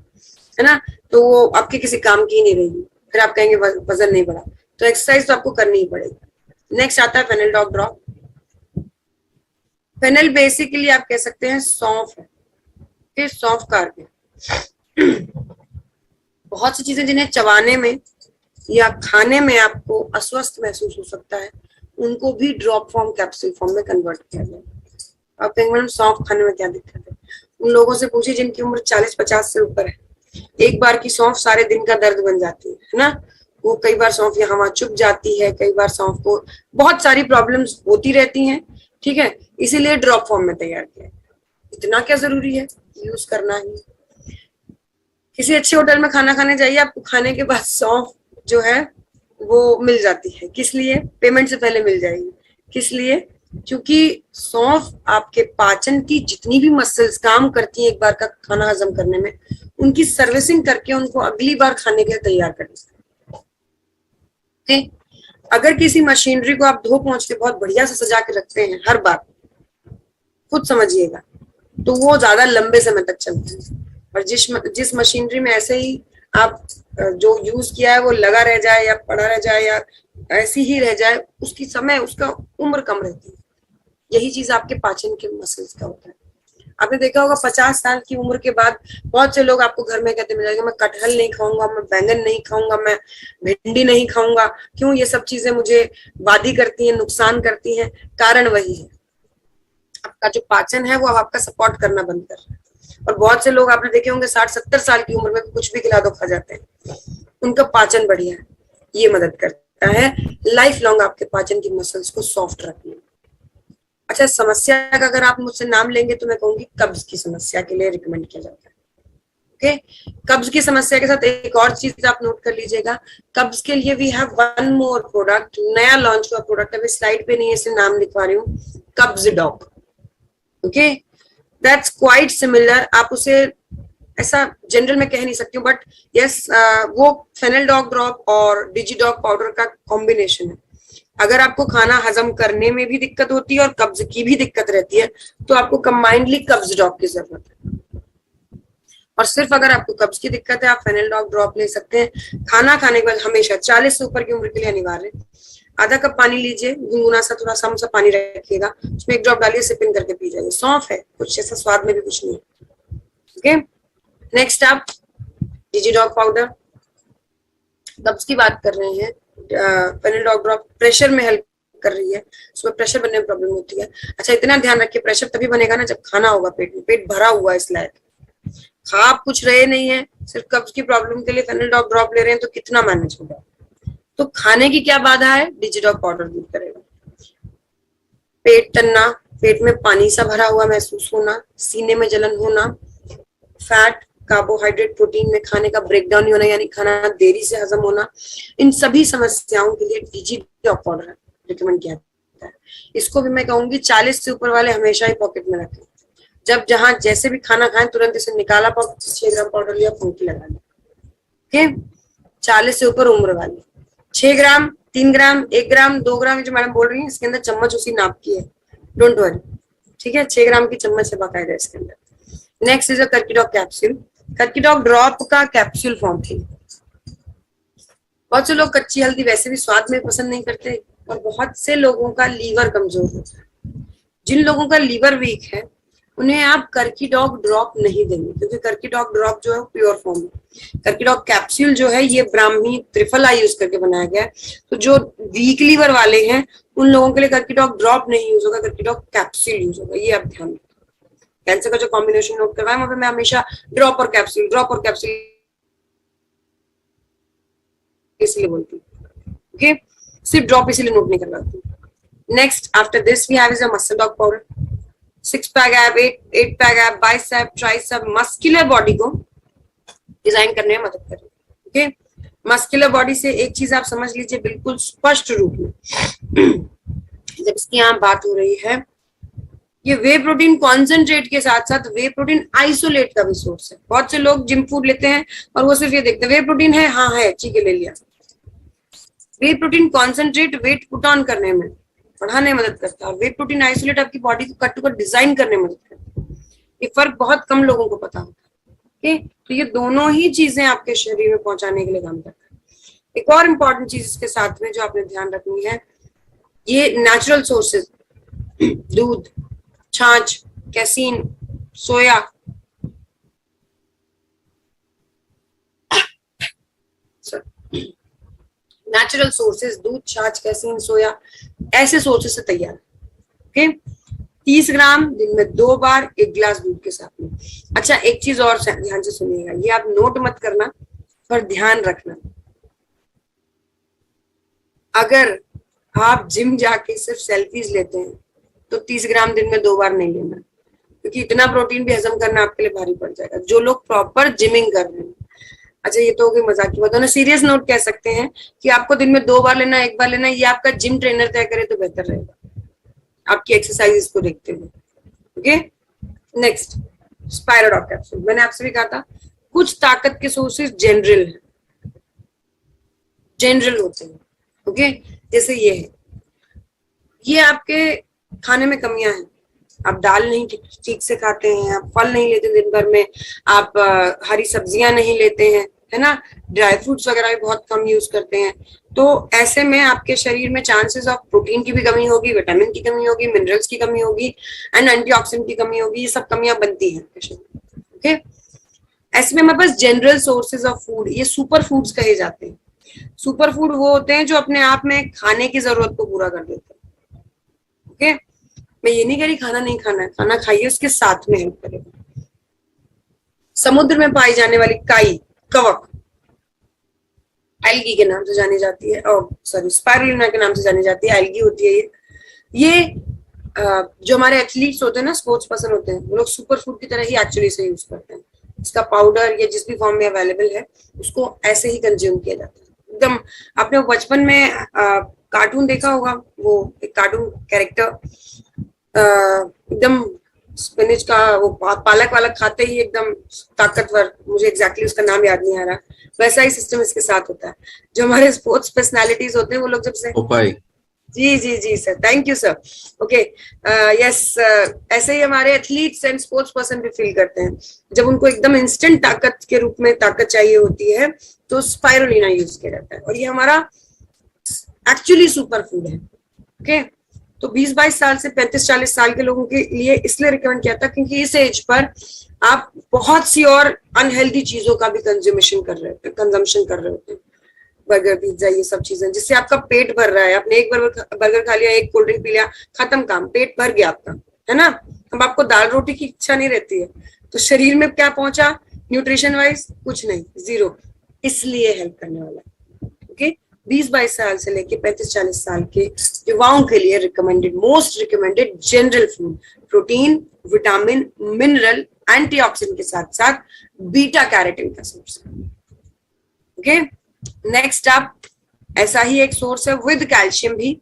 है ना, तो वो आपके किसी काम की नहीं रहेगी, फिर आप कहेंगे वजन नहीं बढ़ा। तो एक्सरसाइज तो आपको करनी ही पड़ेगी। नेक्स्ट आता है fennel dog drop. Fennel basically आप कह सकते हैं सौंफ है, फिर सौंफ का अर्क। बहुत सी चीजें जिन्हें चबाने में या खाने में आपको अस्वस्थ महसूस हो सकता है, उनको भी ड्रॉप फॉर्म कैप्सूल फॉर्म में कन्वर्ट किया जाए। आप कहेंगे मैडम सौंफ खाने में क्या दिक्कत है? उन लोगों से पूछिए जिनकी उम्र 40-50 से ऊपर है, एक बार की सौंफ सारे दिन का दर्द बन जाती है ना। वो कई बार सौंफ यहाँ वहां चुभ जाती है, कई बार सौंफ को बहुत सारी प्रॉब्लम्स होती रहती हैं, ठीक है, इसीलिए ड्रॉप फॉर्म में तैयार किया। इतना क्या जरूरी है, यूज करना ही। किसी अच्छे होटल में खाना खाने जाइए, आपको खाने के बाद सौंफ जो है वो मिल जाती है। किस लिए? पेमेंट से पहले मिल जाएगी। किस लिए? क्योंकि सौंफ आपके पाचन की जितनी भी मसल्स काम करती हैं एक बार का खाना हजम करने में, उनकी सर्विसिंग करके उनको अगली बार खाने के लिए तैयार कर देती है। अगर किसी मशीनरी को आप धो पहुंच के बहुत बढ़िया से सजा के रखते हैं हर बार, खुद समझिएगा, तो वो ज्यादा लंबे समय तक चलती है। और जिस मशीनरी में ऐसे ही आप जो यूज किया है वो लगा रह जाए या पड़ा रह जाए या ऐसी ही रह जाए, उसकी समय उसका उम्र कम रहती है। यही चीज आपके पाचन के मसल्स का होता है। आपने देखा होगा 50 साल की उम्र के बाद बहुत से लोग आपको घर में कहते मिल जाएंगे, मैं कटहल नहीं खाऊंगा, मैं बैंगन नहीं खाऊंगा, मैं भिंडी नहीं खाऊंगा। क्यों? ये सब चीजें मुझे बादी करती हैं, नुकसान करती हैं। कारण वही है, आपका जो पाचन है वो अब आपका सपोर्ट करना बंद कर रहा है। और बहुत से लोग आपने देखे होंगे 60-70 साल की उम्र में कुछ भी खिला दो खा जाते हैं, उनका पाचन बढ़िया है। ये मदद करता है लाइफ लॉन्ग आपके पाचन की मसल्स को सॉफ्ट रखने में। अच्छा, समस्या का अगर आप मुझसे नाम लेंगे तो मैं कहूंगी कब्ज की समस्या के लिए रिकमेंड किया जाता है। ओके, कब्ज की समस्या के साथ एक और चीज आप नोट कर लीजिएगा। कब्ज के लिए we have one more product, नया लॉन्च हुआ प्रोडक्ट, अभी स्लाइड पे नहीं है इसलिए नाम लिखवा रही हूँ, कब्ज dog. Okay, that's quite similar. आप उसे ऐसा जनरल में कह नहीं सकती हूँ, बट यस, वो फेनल डॉग ड्रॉप और डिजी डॉग पाउडर का कॉम्बिनेशन है। अगर आपको खाना हजम करने में भी दिक्कत होती है और कब्ज की भी दिक्कत रहती है तो आपको कंबाइंडली कब्ज डॉग की जरूरत है। और सिर्फ अगर आपको कब्ज की दिक्कत है आप फेनल डॉग ड्रॉप ले सकते हैं। खाना खाने के बाद हमेशा 40 से ऊपर की उम्र के लिए अनिवार्य, आधा कप पानी लीजिए, गुनगुना सा थोड़ा सा पानी रखिएगा, उसमें 1 ड्रॉप डालिए, सिपिंग करके पी जाइए। सौंफ है, कुछ ऐसा स्वाद में भी कुछ नहीं है। ओके, नेक्स्ट आप डिजी डॉग पाउडर, कब्ज की बात कर रहे हैं। फेनल डॉग ड्रॉप प्रेशर में हेल्प कर रही है, उसमें प्रेशर बनने में प्रॉब्लम होती है। अच्छा, इतना ध्यान रखिए, प्रेशर तभी बनेगा ना जब खाना होगा पेट में, पेट भरा हुआ है इस लायक। खा आप कुछ रहे नहीं है, सिर्फ कब्ज की प्रॉब्लम के लिए फेनल डॉग ड्रॉप ले रहे हैं तो कितना मैनेज होगा? तो खाने की क्या बाधा है? डिजी डॉग पाउडर दूर करेगा। पेट टनना, पेट में पानी सा भरा हुआ महसूस होना, सीने में जलन होना, फैट, कार्बोहाइड्रेट, प्रोटीन में खाने का ब्रेकडाउन नहीं होना, यानी खाना देरी से हजम होना, इन सभी समस्याओं के लिए डिजी डॉग पाउडर रिकमेंड किया जाता है। इसको भी मैं कहूंगी 40 से ऊपर वाले हमेशा ही पॉकेट में रखें। जब जहां जैसे भी खाना खाएं तुरंत इसे निकाला, 6 ग्राम पाउडर लिया, फूंकी लगा ली। ओके, 40 से ऊपर उम्र वाले 6 ग्राम, 3 ग्राम, 1 ग्राम, 2 ग्राम जो मैडम बोल रही है इसके अंदर चम्मच उसी नाप की है, डोंट वरी। ठीक है, 6 ग्राम की चम्मच है बाकायदा इसके अंदर। Next is a Curcidoc capsule. Curcidoc drop का कैप्सूल फॉर्म थी। बहुत से लोग कच्ची हल्दी वैसे भी स्वाद में पसंद नहीं करते और बहुत से लोगों का लीवर कमजोर होता है। जिन लोगों का लीवर वीक है उन्हें आप कर्कीडॉग ड्रॉप नहीं देंगे, क्योंकि कर्कीडॉग ड्रॉप जो है प्योर फॉर्म है। कर्कीडॉग कैप्सूल जो है ये ब्राह्मी त्रिफला यूज करके बनाया गया है। तो जो वीक लीवर वाले हैं उन लोगों के लिए कर्कीडॉग ड्रॉप नहीं यूज होगा, कर्कीडॉग कैप्सूल यूज होगा। ये आप ध्यान रखें। कैंसर का जो कॉम्बिनेशन नोट करवाए वहां पे मैं हमेशा ड्रॉप और कैप्सूल इसलिए बोलती हूँ। ओके, सिर्फ ड्रॉप इसीलिए नोट नहीं करवाती। Next after this we have is a muscle dog powder. 6 pack app, 8 pack app, bicep, tricep, muscular body को डिजाइन करने में मदद करेगी। ओके, मस्कुलर बॉडी से एक चीज आप समझ लीजिए बिल्कुल स्पष्ट रूप में, जब इसकी यहाँ बात हो रही है, ये वे प्रोटीन कॉन्सेंट्रेट के साथ साथ वे प्रोटीन आइसोलेट का भी सोर्स है। बहुत से लोग जिम फूड लेते हैं और वो सिर्फ ये देखते हैं वे प्रोटीन है, हाँ है, ठीक है ले लिया। Whey protein concentrate weight put on करने में, बढ़ाने में मदद करता है, और वे प्रोटीन आइसोलेट आपकी बॉडी को कट टू कट डिजाइन करने में मदद करता है। ये फर्क बहुत कम लोगों को पता होता है। तो ये दोनों ही चीजें आपके शरीर में पहुंचाने के लिए काम करता है। एक और इम्पोर्टेंट चीज इसके साथ में जो आपने ध्यान रखनी है, ये नेचुरल सोर्सेज, दूध, छाछ, कैसीन, सोया, नेचुरल सोर्सेज, दूध, छाछ, कैसीन, सोया, ऐसे सोर्सेज से तैयार है। ओके, 30 ग्राम दिन में 2 बार, 1 गिलास दूध के साथ में। अच्छा, एक चीज और ध्यान से सुनिएगा, ये आप नोट मत करना पर ध्यान रखना, अगर आप जिम जाके सिर्फ सेल्फीज लेते हैं तो 30 ग्राम दिन में 2 बार नहीं लेना, क्योंकि इतना प्रोटीन भी हजम करना आपके लिए भारी पड़ जाएगा। जो लोग प्रॉपर जिमिंग कर रहे हैं, अच्छा ये तो हो गई मजाक की बात, सीरियस नोट कह सकते हैं कि आपको दिन में 2 बार लेना, 1 बार लेना, ये आपका जिम ट्रेनर तय करे तो बेहतर रहेगा आपकी एक्सरसाइज को देखते हुए। Okay, next Spirodoc capsule. मैंने आपसे भी कहा था कुछ ताकत के सोर्सेज जनरल है, जनरल होते हैं। ओके, जैसे ये है, ये आपके खाने में कमियां हैं, आप दाल नहीं ठीक से खाते हैं, आप फल नहीं लेते दिन भर में, आप हरी सब्जियां नहीं लेते हैं, है ना, ड्राई फ्रूट्स वगैरह भी बहुत कम यूज करते हैं, तो ऐसे में आपके शरीर में चांसेस ऑफ प्रोटीन की भी कमी होगी, विटामिन की कमी होगी, मिनरल्स की कमी होगी एंड एंटीऑक्सीडेंट की कमी होगी, ये सब कमियां बनती हैं आपके शरीर में। ओके, ऐसे में हमारे पास जनरल सोर्सेज ऑफ फूड, ये सुपर फूड्स कहे जाते हैं। सुपर फूड वो होते हैं जो अपने आप में खाने की जरूरत को पूरा कर देते हैं। ओके, मैं ये नहीं कह रही खाना नहीं खाना है, खाना खाइए, उसके साथ में हेल्प करेगा। समुद्र में पाई जाने वाली काई, कवक, एल्गी के नाम से जानी जाती है, और सॉरी स्पाइरुलिना के नाम से जानी जाती है, एल्गी होती है ये जो हमारे एथलीट्स होते हैं ना, स्पोर्ट्स पर्सन होते हैं, वो लोग सुपर फूड की तरह ही एक्चुअली इसे यूज करते हैं। इसका पाउडर या जिस भी फॉर्म में अवेलेबल है उसको ऐसे ही कंज्यूम किया जाता है एकदम। आपने बचपन में कार्टून देखा होगा, वो एक कार्टून कैरेक्टर एकदम स्पिनच का वो पालक वालक खाते ही एकदम ताकतवर, मुझे एग्जैक्टली उसका नाम याद नहीं आ रहा, वैसा ही सिस्टम इसके साथ होता है। जो हमारे स्पोर्ट्स पर्सनालिटीज होते हैं वो लोग जब से जी जी जी sir, thank you sir. Okay, yes, ऐसे ही हमारे एथलीट्स एंड स्पोर्ट्स पर्सन भी फील करते हैं जब उनको एकदम इंस्टेंट ताकत के रूप में ताकत चाहिए होती है तो स्पाइरुलिना यूज किया जाता है, और ये हमारा एक्चुअली सुपर फूड है। ओके, तो 20-22 साल से 35-40 साल के लोगों के लिए इसलिए रिकमेंड किया था क्योंकि इस एज पर आप बहुत सी और अनहेल्दी चीजों का भी कंज्यूमेशन कर रहे होते हैं, कंजम्पशन कर रहे होते हैं, बर्गर पिज्जा ये सब चीजें, जिससे आपका पेट भर रहा है। आपने एक बर्गर खा लिया, एक कोल्ड ड्रिंक पी लिया, खत्म काम, पेट भर गया आपका, है ना। अब आपको दाल रोटी की इच्छा नहीं रहती है, तो शरीर में क्या पहुंचा न्यूट्रिशन वाइज? कुछ नहीं, जीरो। इसलिए हेल्प करने वाला है। ओके, 20-22 साल से लेके 35-40 साल के युवाओं के लिए recommended, most recommended general food, protein, vitamin, mineral, antioxidant के साथ साथ बीटा कैरोटीन का सोर्स है। ओके, नेक्स्ट अप ऐसा ही एक सोर्स है विद कैल्शियम भी,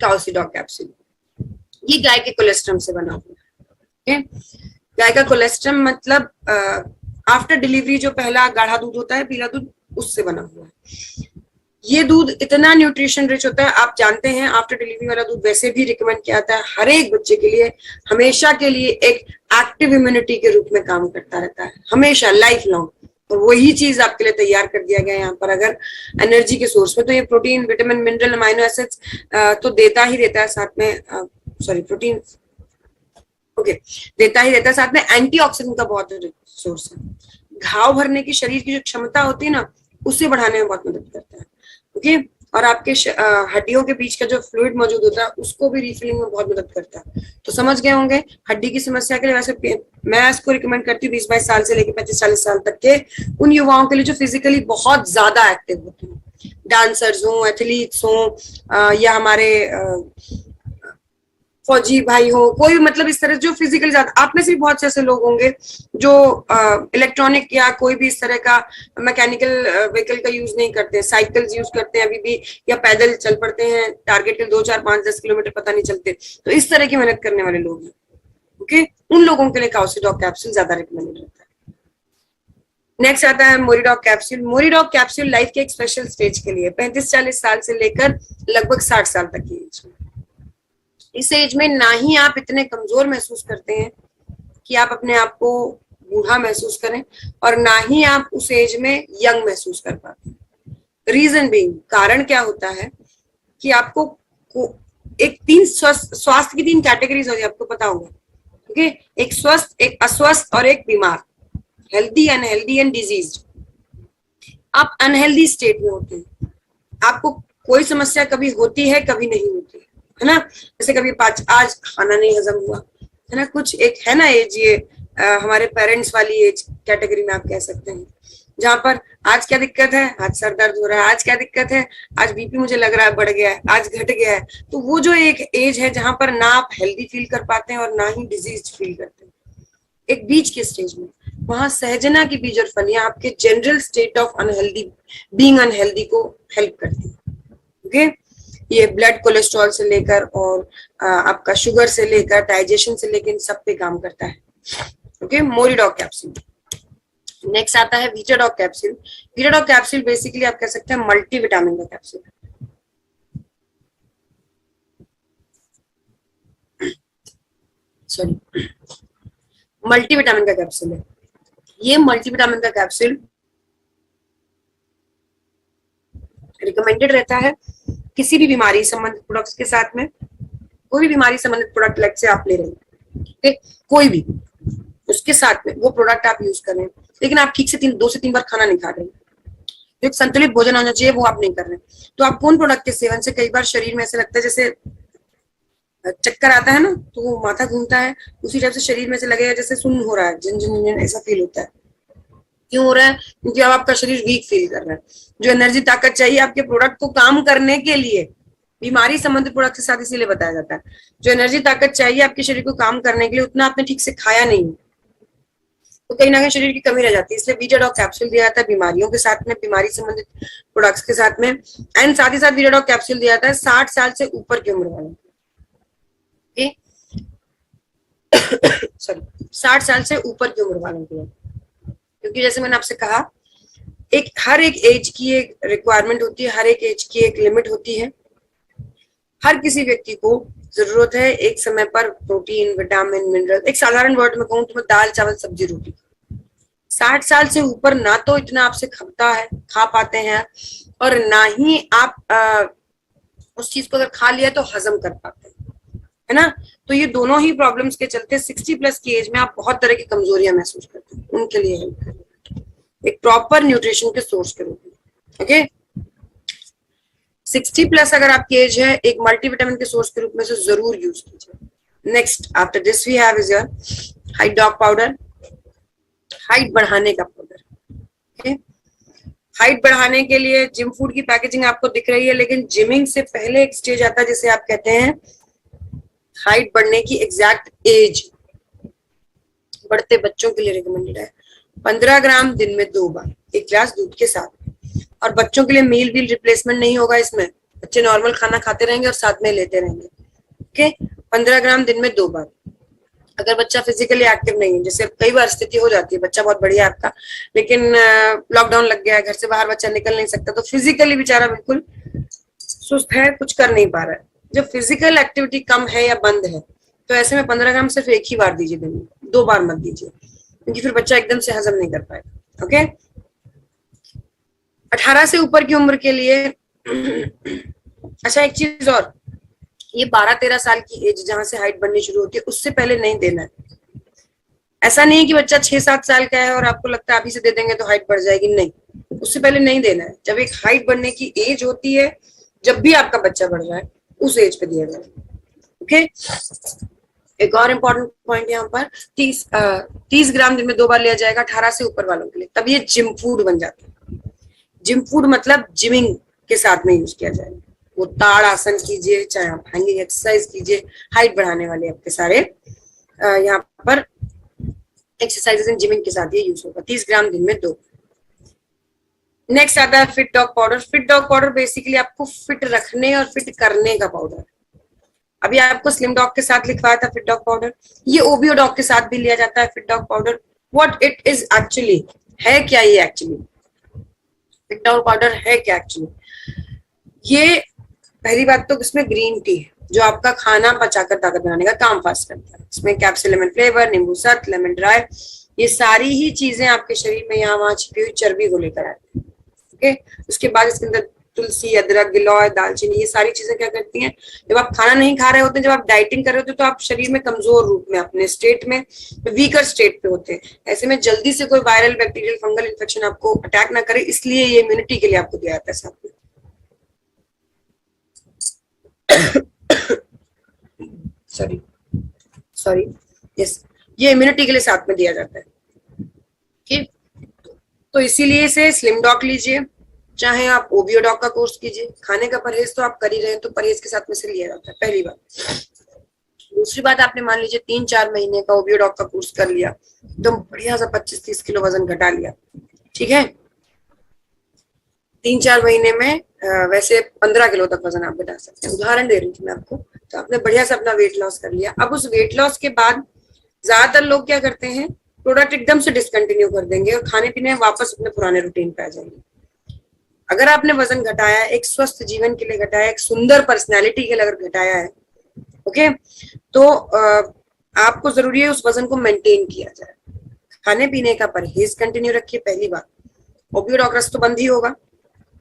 काउसिडॉक कैप्सूल। ये गाय के कोलेस्ट्रम से बना हुआ है। गाय का कोलेस्ट्रम मतलब आफ्टर डिलीवरी जो पहला गाढ़ा दूध होता है, पीला दूध, उससे बना हुआ है। ये दूध इतना न्यूट्रिशन रिच होता है, आप जानते हैं आफ्टर डिलीवरी वाला दूध वैसे भी रिकमेंड किया जाता है हर एक बच्चे के लिए, हमेशा के लिए एक एक्टिव इम्यूनिटी के रूप में काम करता रहता है, हमेशा, लाइफ लॉन्ग। और वही चीज आपके लिए तैयार कर दिया गया है यहाँ पर। अगर एनर्जी के सोर्स में तो ये protein, vitamin, mineral, amino acids तो देता ही रहता है, साथ में सॉरी प्रोटीन ओके देता ही रहता है, साथ में एंटीऑक्सीडेंट का बहुत सोर्स है। घाव भरने की शरीर की जो क्षमता होती है ना, उसे बढ़ाने में बहुत मदद करता है। ओके, और आपके हड्डियों के बीच का जो फ्लूइड मौजूद होता है उसको भी रिफिलिंग में बहुत मदद करता है। तो समझ गए होंगे हड्डी की समस्या के लिए। वैसे मैं इसको रिकमेंड करती हूँ 20-22 साल से लेकर 35-40 साल तक के उन युवाओं के लिए जो फिजिकली बहुत ज्यादा एक्टिव होते हैं, डांसर्स हो, एथलीट्स हो, या हमारे फौजी भाई हो, कोई मतलब इस तरह जो फिजिकली ज्यादा, आप में से भी बहुत से ऐसे लोग होंगे जो इलेक्ट्रॉनिक या कोई भी इस तरह का मैकेनिकल व्हीकल का यूज नहीं करते, साइकिल्स यूज करते हैं अभी भी, या पैदल चल पड़ते हैं टारगेट के 2, 4, 5, 10 किलोमीटर पता नहीं चलते, तो इस तरह की मेहनत करने वाले लोग हैं। ओके, उन लोगों के लिए काउसिडॉक कैप्सूल ज्यादा रिकमेंडेड रहता है। नेक्स्ट आता है मोरिडॉक कैप्सूल। मोरिडॉक कैप्सूल लाइफ के एक स्पेशल स्टेज के लिए 35-40 साल से लेकर लगभग 60 साल तक की एज में। इस एज में ना ही आप इतने कमजोर महसूस करते हैं कि आप अपने आप को बूढ़ा महसूस करें, और ना ही आप उस एज में यंग महसूस कर पाते हैं। रीजन बीइंग, कारण क्या होता है कि आपको एक स्वास्थ्य की 3 कैटेगरीज होती है, आपको पता होगा। ओके, एक स्वस्थ, एक अस्वस्थ और एक बीमार, हेल्दी, अनहेल्दी एंड डिजीज्ड। आप अनहेल्दी स्टेट में होते हैं, आपको कोई समस्या कभी होती है कभी नहीं होती है ना। जैसे कभी आज खाना नहीं हजम हुआ, है ना, कुछ एक है ना एज, ये हमारे पेरेंट्स वाली एज कैटेगरी में आप कह सकते हैं, जहां पर आज क्या दिक्कत है, आज सर दर्द हो रहा है, आज क्या दिक्कत है, आज बीपी मुझे लग रहा है बढ़ गया है, आज घट गया है। तो वो जो एक एज है जहां पर ना आप हेल्दी फील कर पाते हैं और ना ही डिजीज फील करते हैं, एक बीच के स्टेज में। वहां सहजना की बीज और फलियां आपके general state of unhealthy being unhealthy को हेल्प करती है। ओके, ये ब्लड कोलेस्ट्रॉल से लेकर और आपका शुगर से लेकर डाइजेशन से लेकर इन सब पे काम करता है। Okay, मोरिडॉग capsule. नेक्स्ट आता है वीटाडॉग कैप्सूल। वीटाडॉग कैप्सूल बेसिकली आप कह सकते हैं मल्टीविटामिन का कैप्सूल। सॉरी, मल्टीविटामिन का कैप्सूल है ये। मल्टीविटामिन का कैप्सूल रिकमेंडेड रहता है किसी भी बीमारी संबंधित प्रोडक्ट्स के साथ में। कोई भी बीमारी संबंधित प्रोडक्ट लेट से आप ले रहे हैं, okay? कोई भी उसके साथ में वो प्रोडक्ट आप यूज कर रहे हैं, लेकिन आप ठीक से 2 से 3 बार खाना नहीं खा रहे हैं, जो एक संतुलित भोजन होना चाहिए वो आप नहीं कर रहे हैं, तो आप कौन प्रोडक्ट के सेवन से कई बार शरीर में ऐसे लगता है जैसे चक्कर आता है ना, तो वो माथा घूमता है, उसी टाइप से शरीर में से लगेगा जैसे सुन्न हो रहा है, झन झन झन ऐसा फील होता है। क्यों हो रहा है? क्योंकि अब आपका शरीर वीक फील कर रहा है। जो एनर्जी ताकत चाहिए आपके प्रोडक्ट को काम करने के लिए, बीमारी संबंधित प्रोडक्ट के साथ इसीलिए बताया जाता है, जो एनर्जी ताकत चाहिए आपके शरीर को काम करने के लिए उतना आपने ठीक से खाया नहीं, तो कहीं ना कहीं शरीर की कमी रह जाती है। इसलिए वीटाडॉग कैप्सूल दिया जाता है बीमारियों के साथ में, बीमारी संबंधित प्रोडक्ट्स के साथ में। एंड साथ ही साथ वीटाडॉग कैप्सूल दिया जाता है 60 साल से ऊपर की उम्र वालों को, सॉरी 60 साल से ऊपर की उम्र वालों के लिए, क्योंकि जैसे मैंने आपसे कहा हर एक एज की एक रिक्वायरमेंट होती है, हर एक एज की एक लिमिट होती है। हर किसी व्यक्ति को जरूरत है एक समय पर प्रोटीन, विटामिन, मिनरल। एक साधारण वर्ड में कहूँ तो मैं दाल, चावल, सब्जी, रोटी। 60 साल से ऊपर ना तो इतना आपसे खा पाते हैं, और ना ही आप उस चीज को अगर खा लिया तो हजम कर पाते हैं, है ना। तो ये दोनों ही प्रॉब्लम्स के चलते 60 प्लस की एज में आप बहुत तरह की कमजोरियां महसूस करते हैं, उनके लिए हेल्प करें एक प्रॉपर न्यूट्रिशन के सोर्स के रूप में। ओके, 60 प्लस अगर आपकी एज है, एक मल्टीविटामिन के सोर्स के रूप में से जरूर यूज कीजिए। Next after this we have is your height dog powder, height बढ़ाने का पाउडर। ओके, हाइट बढ़ाने के लिए जिम फूड की पैकेजिंग आपको दिख रही है, लेकिन जिमिंग से पहले एक स्टेज आता है जिसे आप कहते हैं हाइट बढ़ने की एग्जैक्ट एज। बढ़ते बच्चों के लिए रिकमेंडेड है 15 ग्राम दिन में 2 बार, एक गिलास दूध के साथ। और बच्चों के लिए मील व्हील रिप्लेसमेंट नहीं होगा इसमें, बच्चे नॉर्मल खाना खाते रहेंगे और साथ में लेते रहेंगे। ओके, 15 ग्राम दिन में 2 बार। अगर बच्चा फिजिकली एक्टिव नहीं है, जैसे कई बार स्थिति हो जाती है बच्चा बहुत बढ़िया है आपका, लेकिन लॉकडाउन लग गया है, घर से बाहर बच्चा निकल नहीं सकता, तो फिजिकली बेचारा बिल्कुल सुस्त है, कुछ कर नहीं पा रहा है। जब फिजिकल एक्टिविटी कम है या बंद है, तो ऐसे में 15 ग्राम सिर्फ एक ही बार दीजिए दिन में, 2 बार मत दीजिए, क्योंकि फिर बच्चा एकदम से हजम नहीं कर पाएगा। ओके, 18 से ऊपर की उम्र के लिए अच्छा एक चीज और, ये 12-13 साल की एज जहां से हाइट बढ़नी शुरू होती है उससे पहले नहीं देना है। ऐसा नहीं है कि बच्चा 6-7 साल का है और आपको लगता है अभी से दे देंगे तो हाइट बढ़ जाएगी, नहीं, उससे पहले नहीं देना है। जब एक हाइट बढ़ने की एज होती है, जब भी आपका बच्चा बढ़ रहा है उस एज पे दिया जाए। ओके, एक और इम्पोर्टेंट पॉइंट यहाँ पर 30 ग्राम दिन में 2 बार लिया जाएगा 18 से ऊपर वालों के लिए, तब ये जिम फूड बन जाता है। जिम फूड मतलब जिमिंग के साथ में यूज किया जाएगा। वो ताड़ आसन कीजिए, चाहे आप हैंगिंग एक्सरसाइज कीजिए, हाइट बढ़ाने वाले आपके सारे यहाँ पर एक्सरसाइजेस इन जिमिंग के साथ ये यूज होगा। 30 ग्राम दिन में 2। नेक्स्ट आता है fit dog powder. Fit dog powder basically आपको फिट रखने और फिट करने का पाउडर। अभी आपको स्लिम डॉग के साथ लिखवाया था फिट डॉग पाउडर, ये ओबियो डॉग के साथ भी लिया जाता है fit dog powder. What it is actually, है क्या ये एक्चुअली फिट डॉग पाउडर है क्या एक्चुअली? ये पहली बात तो इसमें ग्रीन टी है जो आपका खाना पचाकर ताकत बनाने का काम फास्ट करता है। इसमें कैप्सूल लेमन फ्लेवर, नींबू सत, लेमन ड्राई, ये सारी ही चीजें आपके शरीर में यहाँ वहां छिपी हुई चर्बी को लेकर आती है। ओके, उसके बाद इसके अंदर तुलसी, अदरक, गिलौय, दालचीनी, ये सारी चीजें क्या करती हैं, जब आप खाना नहीं खा रहे होते, जब आप डाइटिंग कर रहे होते, तो आप शरीर में कमजोर रूप में, अपने स्टेट में वीकर स्टेट पे होते हैं। ऐसे में जल्दी से कोई वायरल, बैक्टीरियल, फंगल इन्फेक्शन आपको अटैक ना करे, इसलिए ये इम्यूनिटी के लिए आपको दिया जाता है साथ में। सॉरी यस, ये इम्यूनिटी के लिए साथ में दिया जाता है। ठीक, तो इसीलिए इसे स्लिम डॉग लीजिए, चाहे आप ओबियो डॉग का कोर्स कीजिए। खाने का परहेज तो आप कर ही रहे हैं, तो परहेज के साथ में से लिया जाता है, पहली बात। दूसरी बात, आपने मान लीजिए 3-4 महीने का ओबियोडॉक का कोर्स कर लिया, एकदम बढ़िया सा 25-30 किलो वजन घटा लिया, ठीक है, 3-4 महीने में वैसे 15 किलो तक वजन आप घटा सकते हैं, उदाहरण दे रही थी मैं आपको। तो आपने बढ़िया से अपना वेट लॉस कर लिया। अब उस वेट लॉस के बाद ज्यादातर लोग क्या करते हैं, प्रोडक्ट एकदम से डिसकंटिन्यू कर देंगे और खाने पीने वापस अपने पुराने रूटीन पे आ जाएंगे। अगर आपने वजन घटाया, एक स्वस्थ जीवन के लिए घटाया, एक सुंदर पर्सनैलिटी के लिए अगर घटाया है, ओके, तो आपको जरूरी है उस वजन को मेंटेन किया जाए। खाने पीने का परहेज कंटिन्यू रखिए, पहली बात। ओपियोइड रस तो बंद ही होगा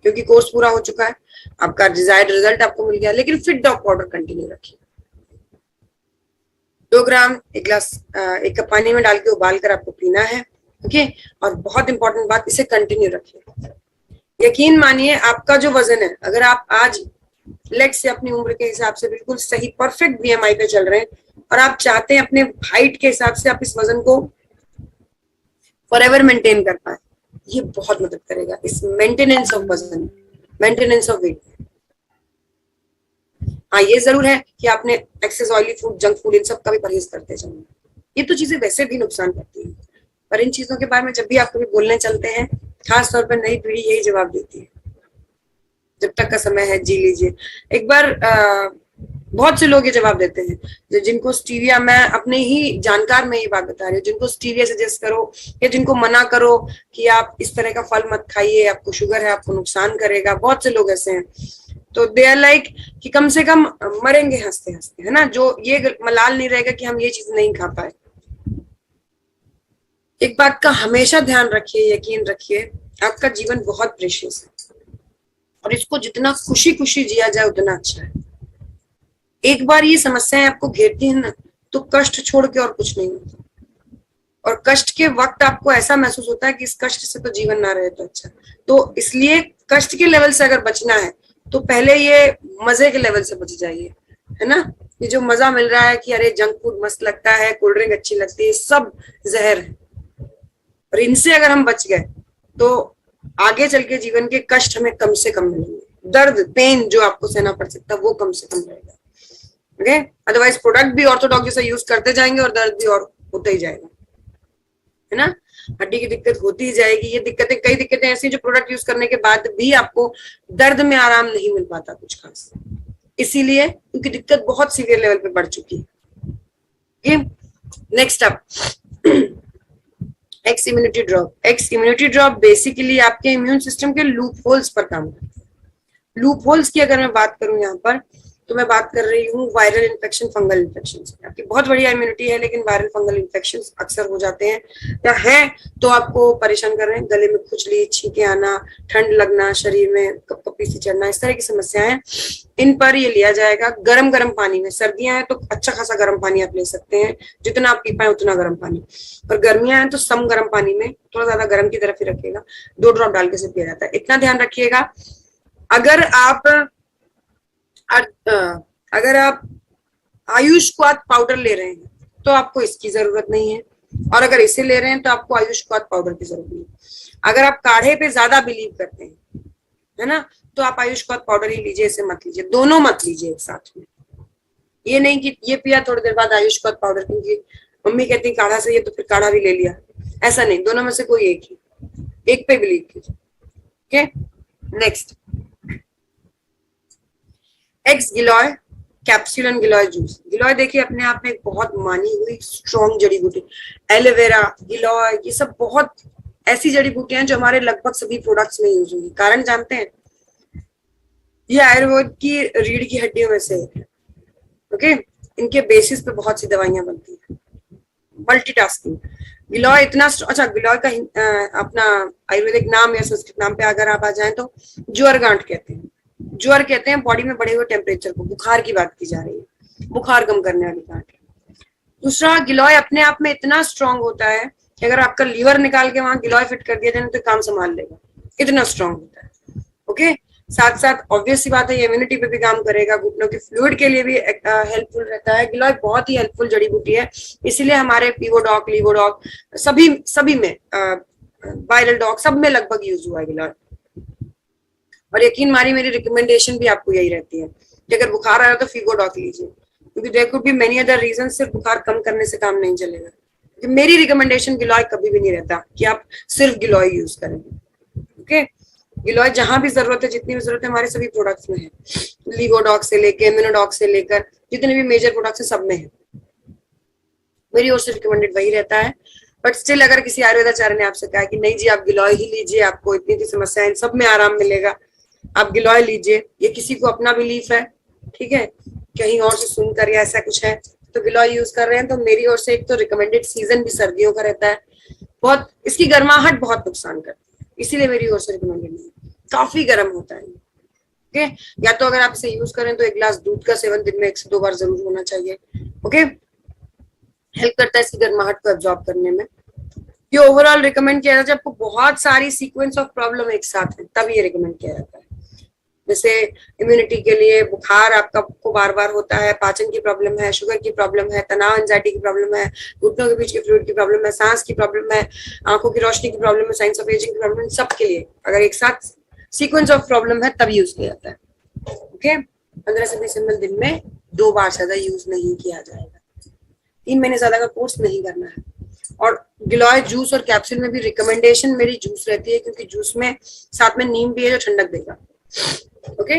क्योंकि कोर्स पूरा हो चुका है, आपका डिजायर्ड रिजल्ट आपको मिल गया, लेकिन फिट डॉग पाउडर कंटिन्यू रखिए। 2 ग्राम एक कप पानी में डाल के उबाल कर आपको पीना है, ओके। और बहुत इंपॉर्टेंट बात, इसे कंटिन्यू रखिए। यकीन मानिए, आपका जो वजन है, अगर आप आज लेट्स से अपनी उम्र के हिसाब से बिल्कुल सही परफेक्ट बीएमआई पे चल रहे हैं और आप चाहते हैं अपने हाइट के हिसाब से आप इस वजन को फॉरएवर मेंटेन कर पाए, ये बहुत मदद करेगा इस मेंटेनेंस ऑफ वजन, मेंटेनेंस ऑफ वेट। हाँ, ये जरूर है कि आपने excess oily food, junk food, इन सब का भी परहेज करते जाना। ये तो चीजें वैसे भी नुकसान करती है, पर इन चीजों के बारे में जब भी आप कभी बोलने चलते हैं, खास तौर पर नई पीढ़ी यही जवाब देती है, जब तक का समय है जी लीजिए। एक बार बहुत से लोग ये जवाब देते हैं जिनको स्टीविया, मैं अपने ही जानकार में ये बात बता रही हूँ, जिनको स्टीविया सजेस्ट करो या जिनको मना करो कि आप इस तरह का फल मत खाइए, आपको शुगर है, आपको नुकसान करेगा, बहुत से लोग ऐसे हैं। तो दे आर लाइक कि कम से कम मरेंगे हंसते हंसते, है ना, जो ये मलाल नहीं रहेगा कि हम ये चीज नहीं खा पाए। एक बात का हमेशा ध्यान रखिए, यकीन रखिए, आपका जीवन बहुत प्रेशियस है और इसको जितना खुशी खुशी जिया जाए उतना अच्छा है। एक बार ये समस्याएं आपको घेरती हैं ना, तो कष्ट छोड़ के और कुछ नहीं होता, और कष्ट के वक्त आपको ऐसा महसूस होता है कि इस कष्ट से तो जीवन ना रहे तो अच्छा। तो इसलिए कष्ट के लेवल से अगर बचना है तो पहले ये मजे के लेवल से बच जाइए, है ना। ये जो मजा मिल रहा है कि अरे जंक फूड मस्त लगता है, कोल्ड ड्रिंक अच्छी लगती है, सब जहर है, और इनसे अगर हम बच गए तो आगे चल के जीवन के कष्ट हमें कम से कम मिलेंगे, दर्द पेन जो आपको सहना पड़ सकता है वो कम से कम रहेगा, ओके। अदरवाइज प्रोडक्ट भी ऑर्थोडॉक्स जैसा यूज करते जाएंगे और दर्द भी और होता ही जाएगा, है ना। हड्डी की दिक्कत होती ही जाएगी। ये दिक्कतें, कई दिक्कतें ऐसी जो प्रोडक्ट यूज करने के बाद भी आपको दर्द में आराम नहीं मिल पाता कुछ खास, इसीलिए क्योंकि दिक्कत बहुत सीवियर लेवल पे बढ़ चुकी है। Next up, x immunity drop. X immunity drop basically आपके इम्यून सिस्टम के लूप होल्स पर काम करता है। लूप होल्स की अगर मैं बात करूं यहाँ पर, तो मैं बात कर रही हूँ वायरल इन्फेक्शन, फंगल इन्फेक्शन। आपकी बहुत बढ़िया इम्यूनिटी है लेकिन वायरल फंगल इन्फेक्शन अक्सर हो जाते हैं या है तो आपको परेशान कर रहे हैं। गले में खुजली, छींके आना, ठंड लगना, शरीर में कपकपी सी चढ़ना, इस तरह की समस्याएं हैं। इन पर ये लिया जाएगा गरम गरम पानी में। सर्दियां हैं तो अच्छा खासा गर्म पानी आप ले सकते हैं, जितना आप पी पाए उतना गर्म पानी, और गर्मियां हैं तो सम गर्म पानी में, थोड़ा ज्यादा गर्म की तरफ ही रखिएगा, 2 ड्रॉप डाल के से पिया जाता है। इतना ध्यान रखिएगा, अगर आप आयुष्वाद पाउडर ले रहे हैं तो आपको इसकी जरूरत नहीं है, और अगर इसे ले रहे हैं तो आपको आयुष्वाद पाउडर की जरूरत नहीं है। अगर आप काढ़े पे ज्यादा बिलीव करते हैं, है ना, तो आप आयुष्वाद पाउडर ही लीजिए, इसे मत लीजिए, दोनों मत लीजिए एक साथ में। ये नहीं कि ये पिया थोड़ी देर बाद आयुष्वाद पाउडर, क्योंकि मम्मी कहती काढ़ा से ये तो फिर काढ़ा भी ले लिया, ऐसा नहीं, दोनों में से कोई एक ही, एक पे बिलीव कीजिए, okay. Next, x giloy capsule giloy juice. Giloy देखिए अपने आप में एक बहुत मानी हुई स्ट्रॉन्ग जड़ी बूटी, एलोवेरा, गिलॉय, ये सब बहुत ऐसी जड़ी बूटियां हैं जो हमारे लगभग सभी प्रोडक्ट्स में यूज होंगी। कारण जानते हैं, ये आयुर्वेद की रीढ़ की हड्डियों में से है, ओके। इनके बेसिस पे बहुत सी दवाइयां बनती है। मल्टीटास्किंग, गिलॉय इतना अच्छा, गिलॉय का अपना आयुर्वेदिक नाम या संस्कृत नाम पे अगर आप आ जाए तो ज्वर गांठ कहते हैं। ज्वर कहते हैं बॉडी में बढ़े हुए टेम्परेचर को, बुखार की बात की जा रही है, बुखार कम करने वाली गांठ। दूसरा, गिलॉय अपने आप में इतना स्ट्रांग होता है कि अगर आपका लीवर निकाल के वहां गिलॉय फिट कर दिया जाए तो काम संभाल लेगा, इतना स्ट्रांग होता है, ओके। साथ साथ ऑब्वियस सी बात है, ये इम्यूनिटी पे भी काम करेगा, घुटनों के फ्लूइड के लिए भी हेल्पफुल रहता है। गिलॉय बहुत ही हेल्पफुल जड़ी बूटी है, इसीलिए हमारे पीवोडॉक, लीवोडॉक सभी में, वायरल डॉग सब में लगभग यूज हुआ है गिलॉय। और यकीन मानिए मेरी रिकमेंडेशन भी आपको यही रहती है कि अगर बुखार आ रहा है तो फीगोडॉक लीजिए, क्योंकि there could be many other reason, सिर्फ बुखार कम करने से काम नहीं चलेगा। तो मेरी रिकमेंडेशन गिलॉय कभी भी नहीं रहता कि आप सिर्फ गिलॉय यूज करेंगे। ओके, गिलॉय जहां भी जरूरत है, जितनी भी जरूरत है, हमारे सभी प्रोडक्ट्स में है। लीवोडॉक से लेके इम्यूनोडॉक से लेकर जितने भी मेजर प्रोडक्ट्स है सब में है। मेरी ओर से रिकमेंडेड वही रहता है। बट स्टिल अगर किसी आयुर्वेदाचार्य ने आपसे कहा कि नहीं जी आप गिलॉय ही लीजिए, आपको इतनी इतनी समस्या है, सब में आराम मिलेगा, आप गिलॉय लीजिए, ये किसी को अपना बिलीफ है, ठीक है, कहीं और से सुनकर या ऐसा कुछ है तो गिलॉय यूज कर रहे हैं, तो मेरी ओर से एक तो रिकमेंडेड सीजन भी सर्दियों का रहता है, बहुत इसकी गर्माहट बहुत नुकसान करती है, इसीलिए मेरी ओर से रिकमेंडेड नहीं, काफी गर्म होता है। ओके, या तो अगर आप इसे यूज करें तो 1 गिलास दूध का सेवन दिन में 1 से 2 बार जरूर होना चाहिए। ओके, हेल्प करता है इसकी गर्माहट को एब्जॉर्ब करने में। ये ओवरऑल रिकमेंड किया जाता है जब आपको बहुत सारी सीक्वेंस ऑफ प्रॉब्लम एक साथ है, तब ये रिकमेंड किया जाता है। जैसे इम्यूनिटी के लिए, बुखार आपका को बार बार होता है, पाचन की प्रॉब्लम है, शुगर की प्रॉब्लम है, तनाव एंजाइटी की प्रॉब्लम है, घुटनों के बीच के फ्लूइड की प्रॉब्लम है, सांस की प्रॉब्लम है, आंखों की रोशनी की प्रॉब्लम है, साइंस ऑफ एजिंग की प्रॉब्लम है, सबके लिए अगर एक साथ सीक्वेंस ऑफ प्रॉब्लम है तब यूज किया जाता है। ओके, 15 से 20 ml दिन में 2 बार ज्यादा यूज नहीं किया जाएगा। 3 महीने ज्यादा का कोर्स नहीं करना है। और गिलॉय जूस और कैप्सूल में भी रिकमेंडेशन मेरी जूस रहती है, क्योंकि जूस में साथ में नीम भी है जो ठंडक देगा। Okay,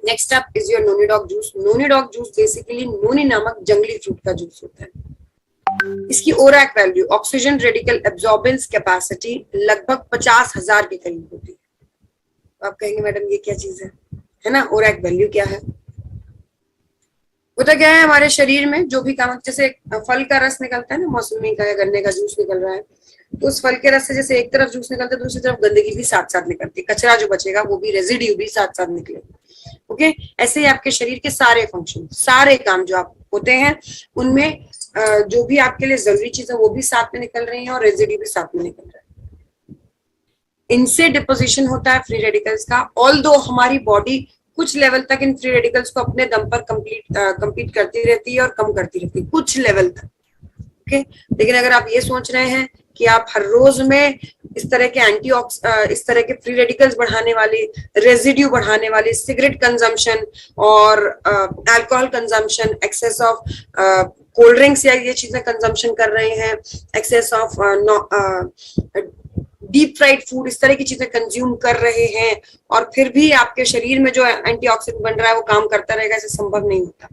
next up is your Noni Doc juice. Noni Doc juice basically Noni नामक जंगली फ्रूट का जूस होता है। इसकी ORAC value, oxygen radical absorbance capacity लगभग 50,000 के करीब होती है। तो आप कहेंगे मैडम ये क्या चीज है ना, ओरैक वैल्यू क्या है? होता क्या है, हमारे शरीर में जो भी काम, जैसे फल का रस निकलता है ना, मौसमी का या गन्ने का जूस निकल रहा है, तो उस फल के रस से जैसे एक तरफ जूस निकलता है, दूसरी तरफ गंदगी भी साथ साथ निकलती है, कचरा जो बचेगा वो भी, रेजिड्यू भी साथ साथ निकलेगा। ओके, ऐसे ही आपके शरीर के सारे फंक्शन, सारे काम जो आप होते हैं, उनमें जो भी आपके लिए जरूरी चीज है वो भी साथ में निकल रही है और रेजिड्यू भी साथ में निकल रहा है। इनसे डिपोजिशन होता है फ्री रेडिकल्स का। ऑल्दो हमारी बॉडी कुछ लेवल तक इन फ्री रेडिकल्स को अपने दम पर कंप्लीट करती रहती है और कम करती रहती है कुछ लेवल तक। ओके, लेकिन अगर आप ये सोच रहे हैं कि आप हर रोज में इस तरह के इस तरह के फ्री रेडिकल्स बढ़ाने वाली, रेजिड्यू बढ़ाने वाली सिगरेट कंजम्पशन और alcohol consumption, excess of cold drinks या ये चीजें कंजम्पशन कर रहे हैं, excess of deep fried food, इस तरह की चीजें कंज्यूम कर रहे हैं, और फिर भी आपके शरीर में जो एंटीऑक्सीडेंट बन रहा है वो काम करता रहेगा, ऐसे संभव नहीं होता।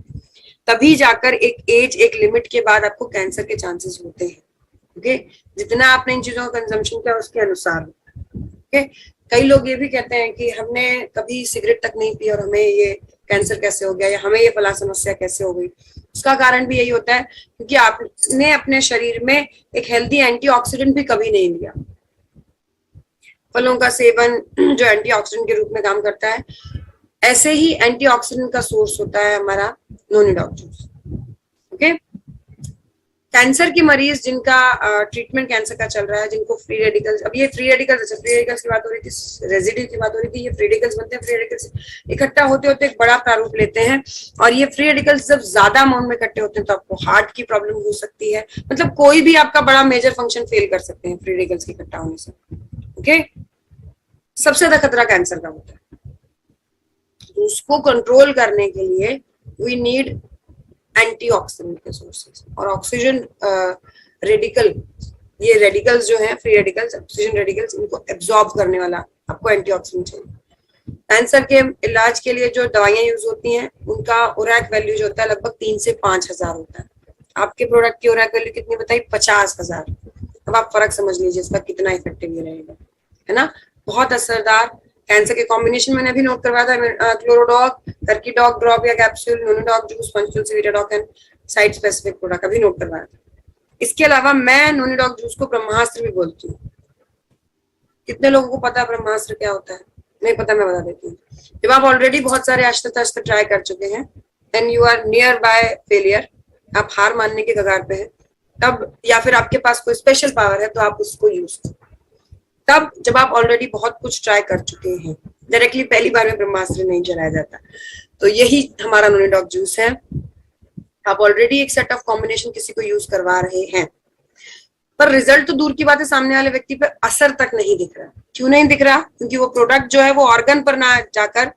तभी जाकर एक एज, एक लिमिट के बाद आपको कैंसर के चांसेस होते हैं। ओके, जितना आपने इन चीजों का कंजम्पशन किया उसके अनुसार। ओके, कई लोग ये भी कहते हैं कि हमने कभी सिगरेट तक नहीं पी और हमें ये कैंसर कैसे हो गया, या हमें ये फला समस्या कैसे हो गई। उसका कारण भी यही होता है क्योंकि आपने अपने शरीर में एक हेल्दी एंटीऑक्सीडेंट भी कभी नहीं लिया। फलों का सेवन जो एंटीऑक्सीडेंट के रूप में काम करता है, ऐसे ही एंटीऑक्सीडेंट का सोर्स होता है हमारा नोनी डॉग जूस। ओके, कैंसर के मरीज जिनका ट्रीटमेंट कैंसर का चल रहा है, जिनको फ्री रेडिकल्स, अब ये फ्री रेडिकल्स की बात हो रही थी, रेजिड्यू की बात हो रही थी, ये फ्री रेडिकल्स बनते हैं, फ्री रेडिकल्स इकट्ठा होते होते एक बड़ा प्रारूप लेते हैं, और ये फ्री रेडिकल्स जब ज्यादा अमाउंट में इकट्ठे होते हैं तो आपको हार्ट की प्रॉब्लम हो सकती है, मतलब कोई भी आपका बड़ा मेजर फंक्शन फेल कर सकते हैं फ्री रेडिकल्स के इकट्ठा होने से। ओके, सबसे ज्यादा खतरा कैंसर का होता है, तो उसको कंट्रोल करने के लिए वी नीड एंटीऑक्सीडेंट के सोर्सेज, और ऑक्सीजन रेडिकल, ये रेडिकल्स जो हैं फ्री रेडिकल्स, ऑक्सीजन रेडिकल्स, इनको एब्जॉर्ब करने वाला आपको एंटीऑक्सीडेंट चाहिए। कैंसर के इलाज के लिए जो दवाइयां यूज होती हैं उनका ओरैक वैल्यू जो होता है लगभग 3 से 5,000 होता है। आपके प्रोडक्ट की ओरैक वैल्यू कितनी बताई? 50,000। अब आप फर्क समझ लीजिए इसका कितना इफेक्टिव ये रहेगा, है ना, बहुत असरदार। कैंसर के कॉम्बिनेशन मैंने अभी नोट करवाया था, क्लोरोडॉग, कर्कीडॉग ड्रॉप या capsule, Noni Doc juice, Panchtulsi, Vitadoc and site specific product अभी नोट करवाया था। इसके अलावा मैं नोनीडॉग जूस को ब्रह्मास्त्र भी बोलती हूँ। कितने लोगों को पता है ब्रह्मास्त्र क्या होता है? नहीं पता, मैं बता देती हूँ। जब आप ऑलरेडी बहुत सारे अस्त्र ट्राई कर चुके हैं, then you are near by failure, आप हार मानने के कगार पे हैं, तब, या फिर आपके पास कोई स्पेशल पावर है तो आप उसको यूज करो। तब जब आप ऑलरेडी बहुत कुछ ट्राई कर चुके हैं, डायरेक्टली पहली बार में ब्रह्मास्त्र नहीं चलाया जाता। तो यही हमारा नोनीडॉग जूस है। आप ऑलरेडी एक सेट ऑफ कॉम्बिनेशन किसी को यूज करवा रहे हैं, पर रिजल्ट तो दूर की बात है, सामने वाले व्यक्ति पर असर तक नहीं दिख रहा। क्यों नहीं दिख रहा? क्योंकि वो प्रोडक्ट जो है वो ऑर्गन पर ना जाकर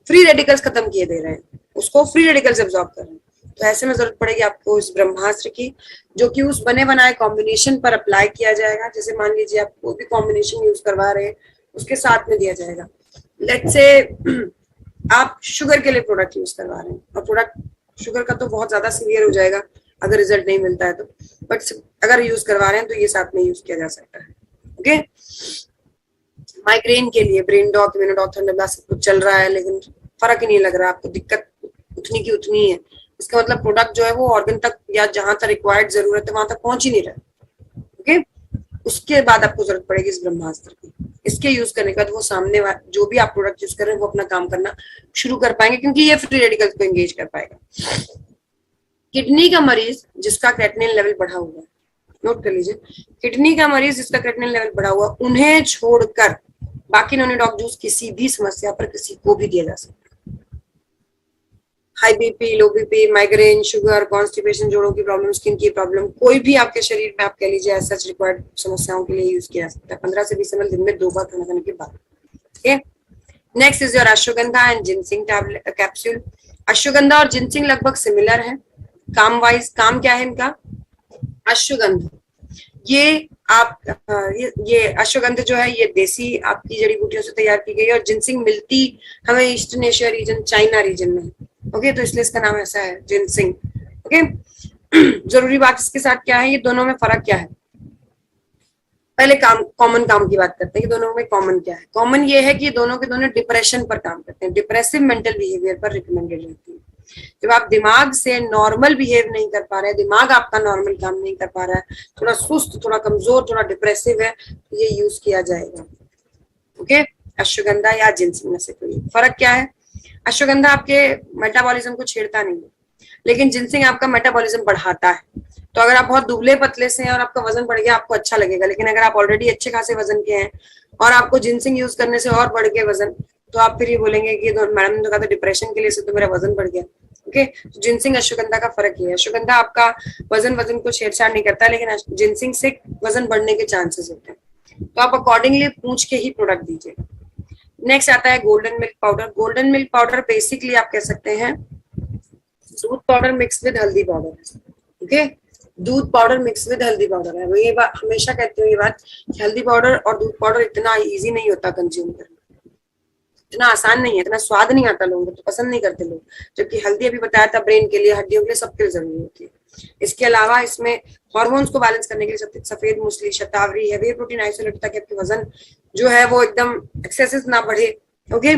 फ्री रेडिकल्स खत्म किए दे रहे हैं, उसको फ्री रेडिकल्स एब्जॉर्ब कर रहे हैं। तो ऐसे में जरूरत पड़ेगी आपको इस ब्रह्मास्त्र की, जो कि उस बने बनाए कॉम्बिनेशन पर अप्लाई किया जाएगा। जैसे मान लीजिए आप कोई भी कॉम्बिनेशन यूज करवा रहे हैं, उसके साथ में दिया जाएगा। लेट्स से आप शुगर के लिए प्रोडक्ट यूज करवा रहे हैं, और प्रोडक्ट शुगर का तो बहुत ज्यादा सीवियर हो जाएगा अगर रिजल्ट नहीं मिलता है तो, बट अगर यूज करवा रहे हैं तो ये साथ में यूज किया जा सकता है। ओके, माइग्रेन के लिए ब्रेन डॉक, इम्यूनोडॉक, थंडरब्लास्ट सब कुछ चल रहा है लेकिन फर्क ही नहीं लग रहा, आपको दिक्कत उतनी की उतनी है, इसका मतलब प्रोडक्ट जो है वो ऑर्गन तक या जहां तक रिक्वायर्ड जरूरत है वहां तक पहुंच ही नहीं रहा। ओके, उसके बाद आपको जरूरत पड़ेगी इस ब्रह्मास्त्र की। इसके यूज करने के बाद वो सामने जो भी आप प्रोडक्ट यूज कर रहे हैं वो अपना काम करना शुरू कर पाएंगे, क्योंकि ये फ्री रेडिकल्स को एंगेज कर पाएगा। किडनी का मरीज जिसका क्रेटिनिन लेवल बढ़ा हुआ है, नोट कर लीजिए, किडनी का मरीज जिसका क्रेटिनिन लेवल बढ़ा हुआ, उन्हें छोड़कर बाकी नॉन डॉग जूस किसी भी समस्या पर किसी को भी दिया जा सकता है। हाई बीपी, लो बीपी, माइग्रेन, शुगर, कॉन्स्टिपेशन, जोड़ों की प्रॉब्लम, स्किन की प्रॉब्लम, कोई भी आपके शरीर में आप कह लीजिए सच रिक्वायर्ड समस्याओं के लिए यूज किया जा सकता है 15 से 20 ml दिन में 2 बार खाना खाने के बाद। Okay, next is your ashwagandha and ginseng tablet capsule. Ashwagandha और जिनसिंग लगभग सिमिलर है काम वाइज। काम क्या है इनका? अश्वगंधा ये आप ये अश्वगंधा जो है ये देसी आपकी जड़ी बूटियों से तैयार की गई है, और जिनसिंग मिलती हमें eastern Asia region, China region में। ओके, तो इसलिए इसका नाम ऐसा है जिनसिंग। ओके, जरूरी बात इसके साथ क्या है, ये दोनों में फर्क क्या है? पहले कॉमन काम की बात करते हैं कि दोनों में कॉमन क्या है। कॉमन ये है कि ये दोनों के दोनों डिप्रेशन पर काम करते हैं, डिप्रेसिव मेंटल बिहेवियर पर रिकमेंडेड रहती है। जब आप दिमाग से नॉर्मल बिहेव नहीं कर पा रहे, दिमाग आपका नॉर्मल काम नहीं कर पा रहा है, थोड़ा सुस्त, थोड़ा कमजोर, थोड़ा डिप्रेसिव है, तो ये यूज किया जाएगा। ओके, अश्वगंधा या जिनसिंग में से कोई। फर्क क्या है? अश्वगंधा आपके मेटाबॉलिज्म को छेड़ता नहीं है, लेकिन जिनसिंग आपका मेटाबॉलिज्म बढ़ाता है। तो अगर आप बहुत दुबले पतले से हैं और आपका वजन बढ़ गया, आपको अच्छा लगेगा, लेकिन अगर आप ऑलरेडी अच्छे खासे वजन के हैं और आपको जिनसिंग यूज करने से और बढ़ गए वजन, तो आप फिर ये बोलेंगे कि मैडम ने तो कहा था डिप्रेशन के लिए से तो मेरा वजन बढ़ गया। ओके, तो जिनसिंग अश्वगंधा का फर्क ये है, अश्वगंधा आपका वजन को छेड़छाड़ नहीं करता, लेकिन जिनसिंग से वजन बढ़ने के चांसेस होते हैं। तो आप अकॉर्डिंगली पूछ के ही प्रोडक्ट दीजिए। नेक्स्ट आता है golden milk powder. Golden milk powder basically आप कह सकते हैं दूध powder mix with haldi powder है। ओके, दूध powder mix with haldi powder है। वो ये बात हमेशा कहती हूँ, ये बात कि हल्दी पाउडर और दूध पाउडर इतना इजी नहीं होता कंज्यूम करना, इतना आसान नहीं है, इतना स्वाद नहीं आता, लोगों को तो पसंद नहीं करते लोग। जबकि हल्दी अभी बताया था ब्रेन के लिए, हड्डियों के लिए, सबके लिए जरूरी होती है। इसके अलावा इसमें हार्मोन्स को बैलेंस करने के लिए सफेद मूसली, शतावरी, हैवी प्रोटीन आइसोलेट, ताकि आपके वजन जो है वो एकदम एक्सेसिव ना बढ़े। ओके,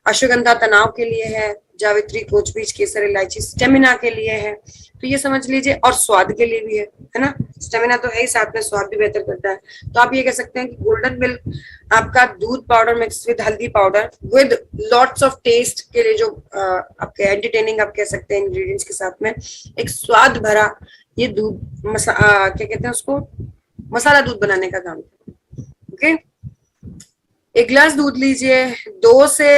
अश्वगंधा तनाव के लिए है, जावित्री, कोचबीज, केसर, इलायची स्टेमिना के लिए है, तो ये समझ लीजिए, और स्वाद के लिए भी है ना, स्टेमिना तो है ही, साथ में स्वाद भी बेहतर करता है। तो आप ये कह सकते हैं कि गोल्डन मिल्क आपका दूध powder mix with haldi powder with lots of taste के लिए, जो आपके एंटरटेनिंग आप कह सकते हैं इंग्रेडिएंट्स के साथ में, एक स्वाद भरा ये दूध क्या कहते हैं उसको, मसाला दूध बनाने का काम। ओके, एक गिलास दूध लीजिए, 2 से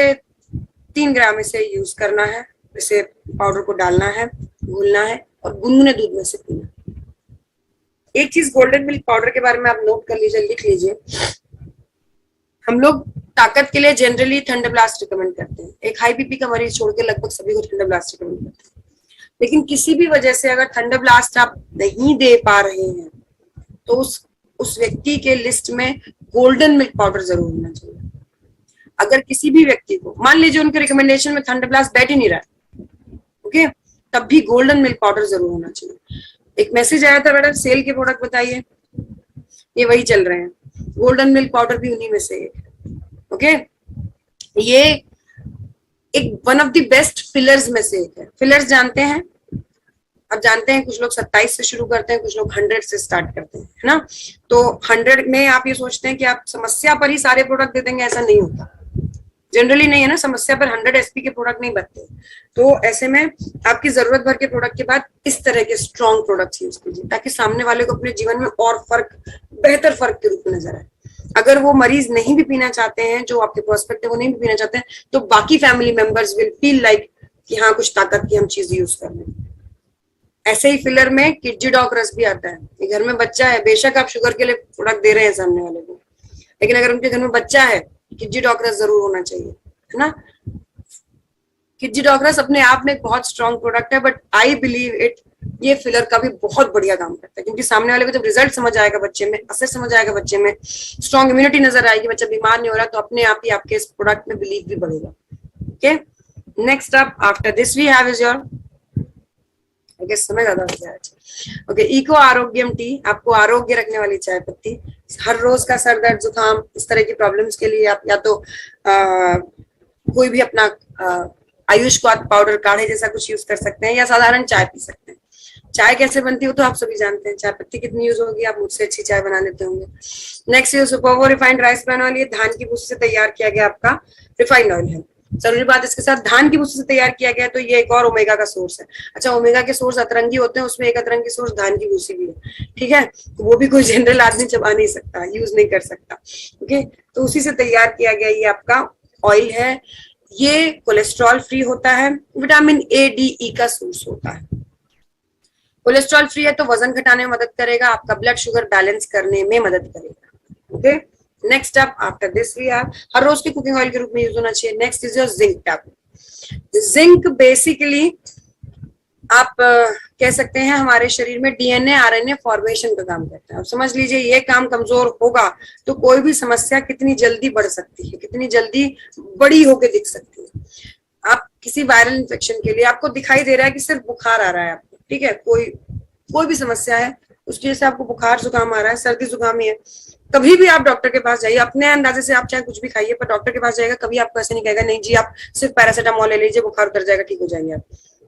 3 ग्राम इसे यूज करना है, इसे पाउडर को डालना है, घुलना है और गुनगुने दूध में से पीना। एक चीज गोल्डन मिल्क पाउडर के बारे में आप नोट कर लीजिए, लिख लीजिए, हम लोग ताकत के लिए जनरली थंडर ब्लास्ट रिकमेंड करते हैं। एक हाई बीपी का मरीज छोड़ के लगभग सभी को थंडर ब्लास्ट रिकमेंड करते हैं। लेकिन किसी भी वजह से अगर थंडर ब्लास्ट आप नहीं दे पा रहे हैं, तो उस व्यक्ति के लिस्ट में गोल्डन मिल्क पाउडर जरूर होना चाहिए। अगर किसी भी व्यक्ति को मान लीजिए उनके रिकमेंडेशन में थंडर ब्लास्ट बैठ ही नहीं रहा है, ओके, तब भी गोल्डन मिल्क पाउडर जरूर होना चाहिए। एक मैसेज आया था, मैडम सेल के प्रोडक्ट बताइए, ये वही चल रहे हैं, गोल्डन मिल्क पाउडर भी उन्हीं में से एक है। ओके, ये एक one of the best fillers में से एक है। फिलर्स जानते हैं, अब जानते हैं, कुछ लोग 27 से शुरू करते हैं, कुछ लोग 100 से स्टार्ट करते हैं, है ना। तो 100 में आप ये सोचते हैं कि आप समस्या पर ही सारे प्रोडक्ट दे देंगे, ऐसा नहीं होता, जनरली नहीं है ना, समस्या पर 100 एसपी के प्रोडक्ट नहीं बनते। तो ऐसे में आपकी जरूरत भर के प्रोडक्ट के बाद इस तरह के स्ट्रॉन्ग प्रोडक्ट्स यूज कीजिए, ताकि सामने वाले को अपने जीवन में और फर्क, बेहतर फर्क के रूप में नजर आए। अगर वो मरीज नहीं भी पीना चाहते हैं, जो आपके प्रोस्पेक्ट है वो नहीं भी पीना चाहते हैं, तो बाकी family members will feel like कि हाँ कुछ ताकत की हम चीज यूज कर रहे हैं। ऐसे ही फिलर में किडजी डॉग रस भी आता है। घर में बच्चा है, बेशक आप शुगर के लिए प्रोडक्ट दे रहे हैं सामने वाले को, लेकिन अगर उनके घर में बच्चा है, किडजी डॉग रस जरूर होना चाहिए, है ना। किजिडोग्रास अपने आप में एक बहुत स्ट्रॉन्ग प्रोडक्ट है, बट आई बिलीव इट ये फिलर का भी बहुत बढ़िया काम करता है, क्योंकि सामने वाले को जब रिजल्ट समझ आएगा बच्चे में, असर समझ आएगा बच्चे में, स्ट्रॉन्ग इम्यूनिटी नजर आएगी, बच्चा बीमार नहीं हो रहा, तो अपने आप ही आपके इस प्रोडक्ट में बिलीव भी बढ़ेगा. Okay, next up after this we have is your, I guess समय ज्यादा हो गया. ओके, इको आरोग्यम टी, आपको आरोग्य रखने वाली चाय पत्ती. हर रोज का सर दर्द, जुकाम, इस तरह की प्रॉब्लम्स के लिए आप या तो कोई भी अपना आयुष्मान पाउडर, काढ़े जैसा कुछ यूज कर सकते हैं, या साधारण चाय पी सकते हैं. चाय कैसे बनती हो तो आप सभी जानते हैं, चाय पत्ती कितनी यूज होगी, आप मुझसे अच्छी चाय बना लेते होंगे. नेक्स्ट ये super refined rice bran oil, ये धान की भूसी से तैयार किया गया आपका रिफाइंड ऑयल है. जरूरी बात इसके साथ धान की भूसी से तैयार किया गया, तो ये एक और ओमेगा का सोर्स है. अच्छा, ओमेगा के सोर्स अतरंगी होते हैं, उसमें एक अतरंगी सोर्स धान की भूसी भी है. ठीक है, तो वो भी कोई जनरल आदमी चबा नहीं सकता, यूज नहीं कर सकता. ओके, तो उसी से तैयार किया गया ये आपका ऑयल है. ये कोलेस्ट्रॉल फ्री होता है, विटामिन ए डी ई का सोर्स होता है. कोलेस्ट्रॉल फ्री है तो वजन घटाने में मदद करेगा, आपका ब्लड शुगर बैलेंस करने में मदद करेगा. Okay, next up after this we have, हर रोज की कुकिंग ऑयल के रूप में यूज होना चाहिए. Next is your zinc tablet. Zinc basically आप कह सकते हैं हमारे शरीर में डीएनए आरएनए फॉर्मेशन का काम करता है. आप समझ लीजिए ये काम कमजोर होगा तो कोई भी समस्या कितनी जल्दी बढ़ सकती है, कितनी जल्दी बड़ी होके दिख सकती है. आप किसी वायरल इन्फेक्शन के लिए आपको दिखाई दे रहा है कि सिर्फ बुखार आ रहा है आपको, ठीक है, कोई भी समस्या है उसकी वजह से आपको बुखार जुकाम आ रहा है, सर्दी जुकाम ही है, कभी भी आप डॉक्टर के पास जाइए. अपने अंदाजे से आप चाहे कुछ भी खाइए, पर डॉक्टर के पास जाएगा कभी आपको ऐसे नहीं कहेगा नहीं जी आप सिर्फ पैरासीटामोल ले लीजिए, बुखार उतर जाएगा, ठीक हो जाएंगे आप.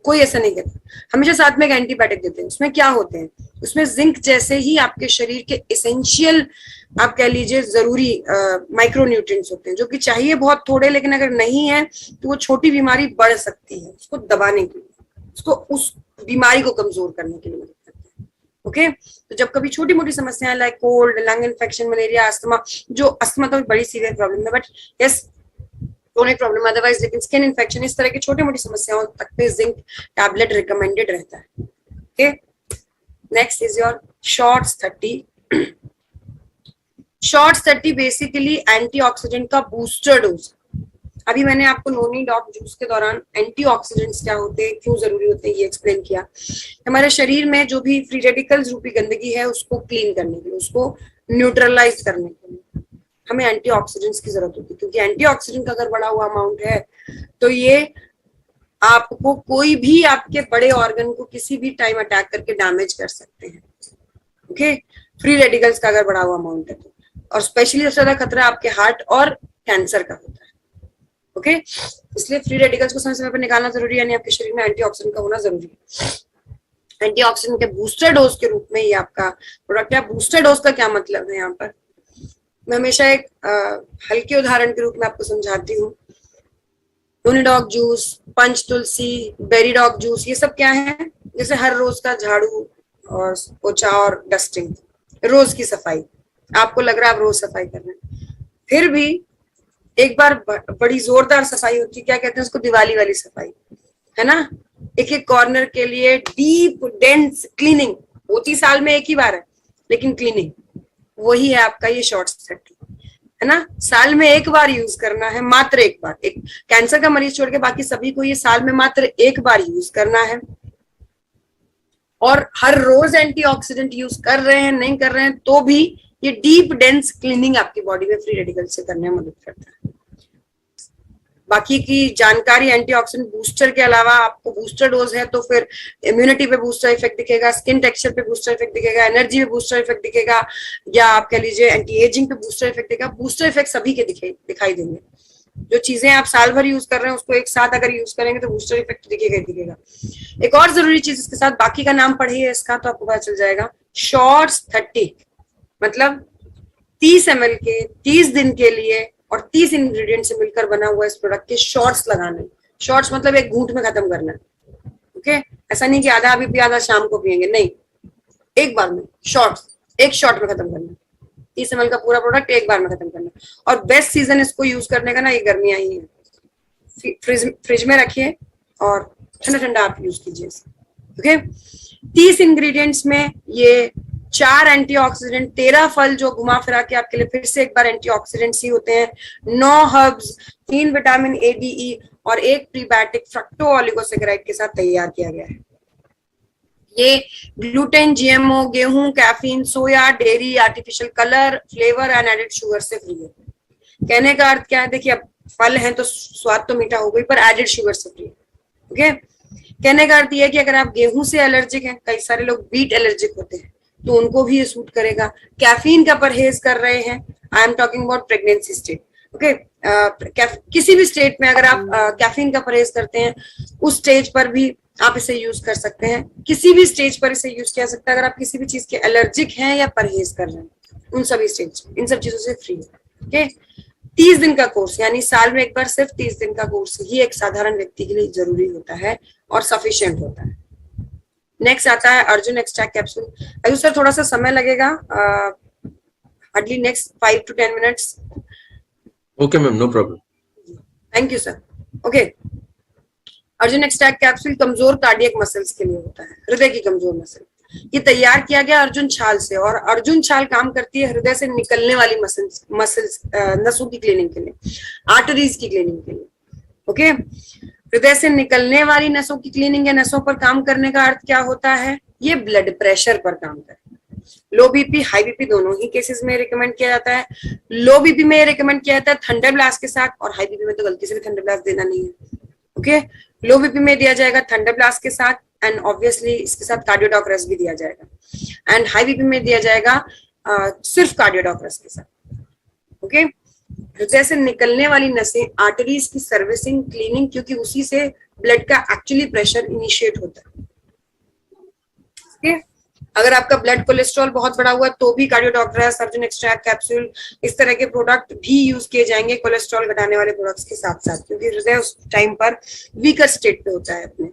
कोई ऐसा नहीं कहता. हमेशा साथ में एक एंटीबायोटिक देते हैं. उसमें क्या होते हैं, उसमें जिंक जैसे ही आपके शरीर के एसेंशियल, आप कह लीजिए जरूरी माइक्रो न्यूट्रिएंट्स होते हैं, जो कि चाहिए बहुत थोड़े, लेकिन अगर नहीं है तो वो छोटी बीमारी बढ़ सकती है. उसको दबाने के लिए, उसको उस बीमारी को कमजोर करने के लिए मदद करते हैं. ओके, तो जब कभी छोटी मोटी समस्याएं like cold, lung infection, malaria, asthma, जो अस्थमा तो बड़ी सीवियर प्रॉब्लम है, but yes chronic problem otherwise, लेकिन स्किन इन्फेक्शन, इस तरह की छोटी मोटी समस्याओं तक में जिंक टैबलेट रिकमेंडेड रहता है. Okay, next is your shorts 30. Shorts 30 basically antioxidant का बूस्टर डोज. अभी मैंने आपको नोनी डॉग जूस के दौरान एंटीऑक्सीडेंट्स क्या होते हैं, क्यों जरूरी होते हैं, ये एक्सप्लेन किया. हमारे शरीर में जो भी फ्री रेडिकल्स रूपी गंदगी है उसको क्लीन करने के लिए, उसको न्यूट्रलाइज करने के लिए हमें एंटीऑक्सीडेंट्स की जरूरत होती है. क्योंकि एंटीऑक्सीडेंट का अगर बढ़ा हुआ अमाउंट है तो ये आपको कोई भी आपके बड़े ऑर्गन को किसी भी टाइम अटैक करके डैमेज कर सकते हैं. ओके, फ्री रेडिकल्स का अगर बढ़ा हुआ अमाउंट है तो, और स्पेशली सबसे ज्यादा खतरा आपके हार्ट और कैंसर का होता है. ओके, इसलिए फ्री रेडिकल्स को समय समय पर निकालना जरूरी है, यानी आपके शरीर में एंटीऑक्सीडेंट का होना जरूरी है. एंटीऑक्सीडेंट के बूस्टर डोज के रूप में ये आपका प्रोडक्ट है. बूस्टर डोज का क्या मतलब है, यहाँ पर मैं हमेशा एक हल्के उदाहरण के रूप में आपको समझाती हूँ. नोनी डॉग जूस, पंच तुलसी, बेरी डॉग जूस, ये सब क्या है, जैसे हर रोज का झाड़ू और पोछा और डस्टिंग, रोज की सफाई. आपको लग रहा है आप रोज सफाई कर रहे हैं, फिर भी एक बार बड़ी जोरदार सफाई होती है, क्या कहते हैं उसको, दिवाली वाली सफाई, है ना. एक एक कॉर्नर के लिए डीप डेंस क्लीनिंग होती साल में एक ही बार है, लेकिन क्लीनिंग वही है आपका ये शॉर्ट्स 30, है ना. साल में एक बार यूज करना है, मात्र एक बार. एक कैंसर का मरीज छोड़ के बाकी सभी को ये साल में मात्र एक बार यूज करना है. और हर रोज एंटीऑक्सीडेंट यूज कर रहे हैं, नहीं कर रहे हैं, तो भी ये डीप डेंस क्लीनिंग आपकी बॉडी में फ्री रेडिकल से करने में मदद करता है. बाकी की जानकारी एंटीऑक्सीडेंट बूस्टर के अलावा, आपको बूस्टर डोज है तो फिर इम्यूनिटी पे बूस्टर इफेक्ट दिखेगा, स्किन टेक्सचर पे बूस्टर इफेक्ट दिखेगा, एनर्जी पे बूस्टर इफेक्ट दिखेगा, या आप कह लीजिए एंटी एजिंग पे बूस्टर इफेक्ट दिखेगा. बूस्टर इफेक्ट सभी के दिखाई देंगे. जो चीजें आप साल भर यूज कर रहे हैं उसको एक साथ अगर यूज करेंगे तो बूस्टर इफेक्ट दिखेगा ही दिखेगा. एक और जरूरी चीज इसके साथ, बाकी का नाम पढ़िए इसका तो आपको पता चल जाएगा. शॉर्ट्स 30 मतलब 30 ml के 30 दिन के लिए और 30 इंग्रेडिएंट से मिलकर बना हुआ इस प्रोडक्ट के शॉर्ट्स लगाने. शॉर्ट्स मतलब एक घूंट में खत्म करना. ओके, ऐसा नहीं कि आधा अभी पिया आधा शाम को पियेंगे, नहीं, एक बार में शॉर्ट्स, एक शॉट में खत्म करना. 30 ml का पूरा प्रोडक्ट एक बार में खत्म करना. और बेस्ट सीजन इसको यूज करने का ना ये गर्मियां ही है. फ्रिज में रखिए और ठंडा ठंडा आप यूज कीजिए. ओके, 30 इंग्रेडिएंट्स में ये 4 एंटीऑक्सीडेंट, 13 फल जो घुमा फिरा के आपके लिए फिर से एक बार एंटीऑक्सीडेंट्स ही होते हैं, 9 herbs, 3 vitamin A D E और एक प्रीबायोटिक फ्रक्टो ओलिगोसैकेराइड के साथ तैयार किया गया है। ये ग्लूटेन, जीएमओ, गेहूं, caffeine, soya, dairy, artificial colour, flavour and added sugar से फ्री है। कहने का अर्थ क्या है, देखिए अब फल है तो स्वाद तो मीठा हो गई, पर एडेड शुगर से फ्री है। ओके, कहने का अर्थ ये है कि अगर आप गेहूं से एलर्जिक हैं, कई सारे लोग बीट एलर्जिक होते हैं, तो उनको भी ये सूट करेगा। कैफीन का परहेज कर रहे हैं, I am talking about pregnancy state. Okay, किसी भी स्टेट में अगर आप कैफीन का परहेज करते हैं, उस स्टेज पर भी आप इसे यूज कर सकते हैं। किसी भी स्टेज पर इसे यूज किया जा सकता है अगर आप किसी भी चीज के एलर्जिक हैं या परहेज कर रहे हैं, उन सभी स्टेज, इन सब चीजों से फ्री है। ओके, 30 दिन का कोर्स, यानी साल में एक बार सिर्फ 30 दिन का कोर्स ही एक साधारण व्यक्ति के लिए जरूरी होता है और सफिशिएंट होता है। नेक्स्ट आता है Arjun extract capsule. Arjun sir थोड़ा सा समय लगेगा, hardly next 5 to 10 minutes। Okay ma'am, no problem. Thank you sir. Okay, Arjun extract capsule कमजोर कार्डियक मसल्स के लिए होता है, हृदय की कमजोर मसल। ये तैयार किया गया अर्जुन छाल से, और अर्जुन छाल काम करती है हृदय से निकलने वाली मसल्स नसों की क्लीनिंग के लिए, आर्टरीज की क्लीनिंग के लिए। ओके, हृदय से निकलने वाली नसों की क्लीनिंग या नसों पर काम करने का अर्थ क्या होता है, ये ब्लड प्रेशर पर काम करता है। लो बीपी, हाई बीपी दोनों ही केसेस में रिकमेंड किया जाता है। लो बीपी में रिकमेंड किया जाता है थंडर ब्लास्ट के साथ, और हाई बीपी में तो गलती से भी थंडर ब्लास्ट देना नहीं है। ओके, लो बीपी में दिया जाएगा थंडर ब्लास्ट के साथ, एंड ऑब्वियसली इसके साथ कार्डियोडॉक भी दिया जाएगा। एंड हाई बीपी में दिया जाएगा सिर्फ कार्डियोडॉक के साथ। ओके, हृदय से निकलने वाली नसें, आर्टरीज की सर्विसिंग, क्लीनिंग, क्योंकि उसी से ब्लड का एक्चुअली प्रेशर इनिशिएट होता है। ओके, अगर आपका ब्लड कोलेस्ट्रॉल बहुत बढ़ा हुआ है तो भी कार्डियोडॉक्ट्रास, अर्जुन एक्सट्रैक्ट कैप्सूल, इस तरह के प्रोडक्ट भी यूज किए जाएंगे कोलेस्ट्रॉल घटाने वाले प्रोडक्ट्स के साथ साथ, क्योंकि हृदय उस टाइम पर वीकर स्टेट पे होता है अपने।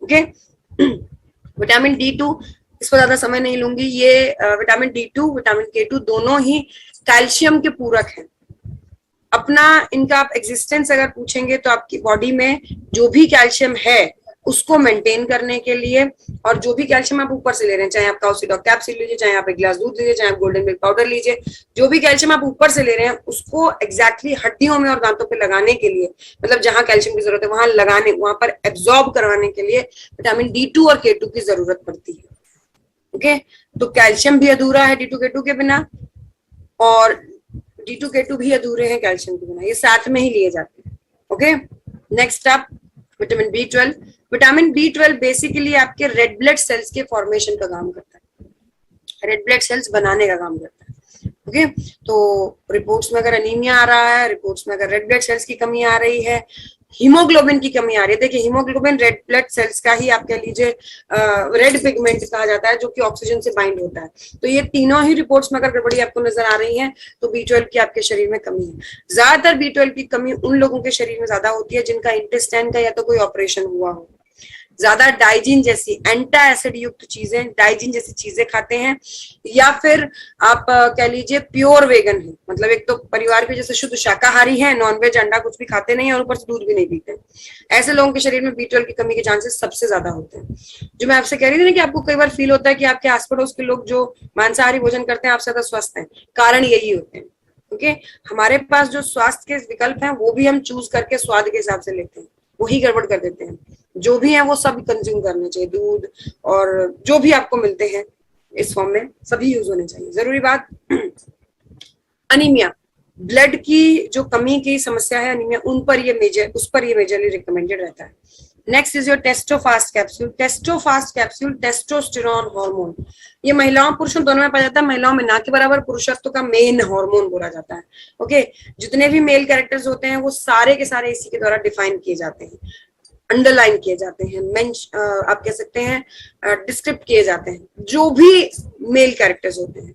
ओके, विटामिन D2, इस पर ज्यादा समय नहीं लूंगी। ये विटामिन D2, विटामिन K2 दोनों ही कैल्शियम के पूरक हैं। अपना इनका आप एग्जिस्टेंस अगर पूछेंगे तो आपकी बॉडी में जो भी कैल्शियम है उसको मेंटेन करने के लिए, और जो भी कैल्शियम आप ऊपर से ले रहे हैं, चाहे आप काउसिडॉक कैप्सूल लीजिए, चाहे आप एक गिलास दूध लीजिए, चाहे आप गोल्डन मिल्क पाउडर लीजिए, जो भी कैल्शियम आप ऊपर से ले रहे हैं उसको एग्जैक्टली हड्डियों में और दांतों पे लगाने के लिए, मतलब जहां कैल्शियम की जरूरत है वहां लगाने, वहां पर एब्जॉर्ब करवाने के लिए विटामिन D2 और K2 की जरूरत पड़ती है। ओके, तो कैल्शियम भी अधूरा है D2 K2 के बिना, और D2 K2 भी अधूरे हैं कैल्शियम के बिना, ये साथ में ही लिए जाते हैं। Okay, next up vitamin B12। Vitamin B12 basically आपके रेड ब्लड सेल्स के फॉर्मेशन का काम करता है, रेड ब्लड सेल्स बनाने का काम करता है। ओके, तो रिपोर्ट्स में अगर अनीमिया आ रहा है, रिपोर्ट्स में अगर रेड ब्लड सेल्स की कमी आ रही है, हीमोग्लोबिन की कमी आ रही है, देखिए हीमोग्लोबिन रेड ब्लड सेल्स का ही आप कह लीजिए रेड पिगमेंट कहा जाता है, जो कि ऑक्सीजन से बाइंड होता है। तो ये तीनों ही रिपोर्ट्स में अगर गड़बड़ी आपको नजर आ रही है तो B12 की आपके शरीर में कमी है। ज्यादातर B12 की कमी उन लोगों के शरीर में ज्यादा होती है जिनका इंटेस्टाइन का या तो कोई ऑपरेशन हुआ हो, ज्यादा डाइजीन जैसी एंटा एसिड युक्त चीजें, डाइजीन जैसी चीजें खाते हैं, या फिर आप कह लीजिए प्योर वेगन है, मतलब एक तो परिवार के जैसे शुद्ध शाकाहारी हैं, नॉनवेज अंडा कुछ भी खाते नहीं और ऊपर से दूध भी नहीं पीते, ऐसे लोगों के शरीर में B12 की कमी के चांसेस सबसे ज्यादा होते हैं। जो मैं आपसे कह रही थी ना कि आपको कई बार फील होता है कि आपके आस पड़ोस के लोग जो मांसाहारी भोजन करते हैं आपसे ज्यादा स्वस्थ हैं, कारण यही होते हैं। ओके, हमारे पास जो स्वास्थ्य के विकल्प हैं वो भी हम चूज करके स्वाद के हिसाब से लेते हैं, वही गड़बड़ कर देते हैं। जो भी है वो सब कंज्यूम करने चाहिए, दूध और जो भी आपको मिलते हैं इस फॉर्म में सभी यूज होने चाहिए। जरूरी बात, अनीमिया, ब्लड की जो कमी की समस्या है अनीमिया, उस पर ये मेजरली रिकमेंडेड रहता है। Next is your Testofast capsule. Testofast capsule testosterone hormone, ये महिलाओं पुरुषों दोनों में पाया जाता है, महिलाओं में ना के बराबर, पुरुषत्व का मेन हार्मोन बोला जाता है। ओके, जितने भी मेल कैरेक्टर्स होते हैं वो सारे के सारे इसी के द्वारा डिफाइन किए जाते हैं, अंडरलाइन किए जाते हैं, आप कह सकते हैं डिस्क्रिप्ट किए जाते हैं, जो भी मेल कैरेक्टर्स होते हैं।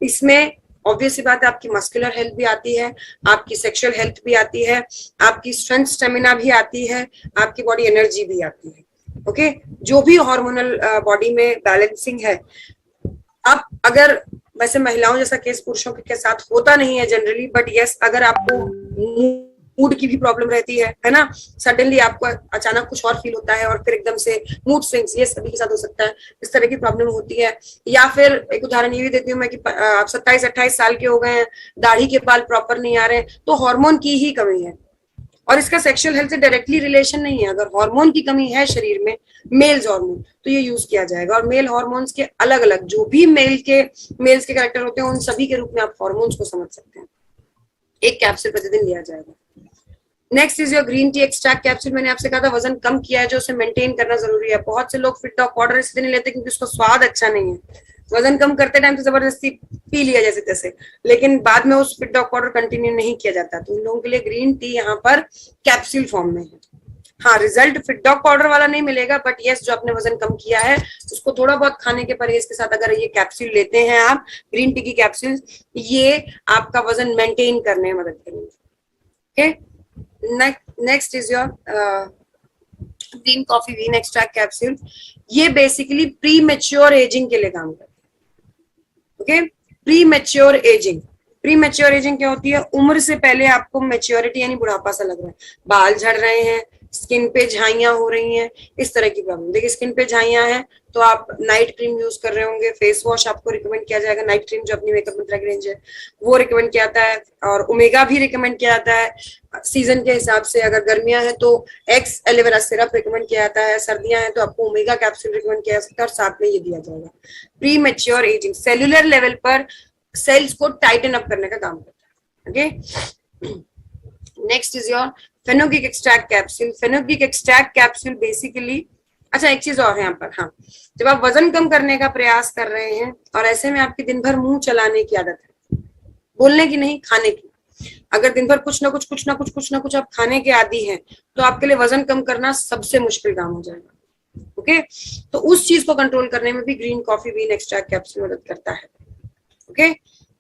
इसमें ऑब्वियसली बात है आपकी मस्कुलर हेल्थ भी आती है, आपकी सेक्सुअल हेल्थ भी आती है, आपकी स्ट्रेंथ स्टेमिना भी आती है, आपकी बॉडी एनर्जी भी आती है। ओके, जो भी हार्मोनल बॉडी में बैलेंसिंग है। अब अगर वैसे महिलाओं जैसा केस पुरुषों के साथ होता नहीं है जनरली, बट यस, अगर आपको मूड की भी प्रॉब्लम रहती है ना, सडनली आपको अचानक कुछ और फील होता है और फिर एकदम से मूड स्विंग्स, ये सभी के साथ हो सकता है, इस तरह की प्रॉब्लम होती है। या फिर एक उदाहरण ये भी देती हूँ मैं कि आप 27-28 साल के हो गए हैं, दाढ़ी के बाल प्रॉपर नहीं आ रहे हैं, तो हार्मोन की ही कमी है। और इसका सेक्सुअल हेल्थ से डायरेक्टली रिलेशन नहीं है। अगर हार्मोन की कमी है शरीर में, मेल्स हार्मोन, तो ये यूज किया जाएगा। और मेल हार्मोन्स के अलग अलग जो भी मेल्स के कैरेक्टर होते हैं, उन सभी के रूप में आप हार्मोन्स को समझ सकते हैं। एक कैप्सूल प्रतिदिन लिया जाएगा। Next is your green tea extract capsule. मैंने आपसे कहा था वजन कम किया है जो उसे मेंटेन करना जरूरी है। बहुत से लोग फिट डॉग पाउडर इसलिए नहीं लेते क्योंकि उसका स्वाद अच्छा नहीं है। वजन कम करते टाइम तो जबरदस्ती पी लिया जैसे तैसे, लेकिन बाद में उस फिट डॉग पाउडर कंटिन्यू नहीं किया जाता। तो उन लोगों के लिए ग्रीन टी यहाँ पर कैप्सूल फॉर्म में है। हाँ, रिजल्ट फिट डॉग पाउडर वाला नहीं मिलेगा, बट यस जो आपने वजन कम किया है उसको थोड़ा बहुत खाने के परहेज के साथ अगर ये कैप्सूल लेते हैं आप, ग्रीन टी की कैप्सूल, ये आपका वजन मेंटेन करने में मदद करेंगे। Next is your green coffee bean extract capsule. ये बेसिकली प्री मेच्योर एजिंग के लिए काम करता है। Okay, premature ageing. Premature ageing क्या होती है? उम्र से पहले आपको मेच्योरिटी यानी बुढ़ापा सा लग रहा है, बाल झड़ रहे हैं, स्किन पे झाइयां हो रही हैं, इस तरह की प्रॉब्लम। देखिए, स्किन पे झाइयां हैं तो आप नाइट क्रीम यूज कर रहे होंगे, फेस वॉश आपको रिकमेंड किया जाएगा, नाइट क्रीम जो अपनी मेकअप मंत्रा की रेंज है वो रिकमेंड किया जाता है, और ओमेगा भी रिकमेंड किया जाता है सीजन के हिसाब से। अगर गर्मियां हैं तो एक्स एलोवेरा सिरप रिकमेंड किया जाता है, सर्दियां हैं तो आपको ओमेगा कैप्सूल रिकमेंड किया जा सकता है, और साथ में ये दिया जाएगा। Premature ageing cellular level पर सेल्स को टाइटन अप करने का काम करता है। Okay, next is your fenugreek extract capsule. Fenugreek extract capsule basically, अच्छा एक चीज और है यहाँ पर, हाँ, जब आप वजन कम करने का प्रयास कर रहे हैं और ऐसे में आपकी दिन भर मुंह चलाने की आदत है, बोलने की नहीं खाने की, अगर दिन भर कुछ ना कुछ आप खाने के आदी हैं तो आपके लिए वजन कम करना सबसे मुश्किल काम हो जाएगा। ओके, तो उस चीज को कंट्रोल करने में भी green coffee bean extract capsule मदद करता है। ओके,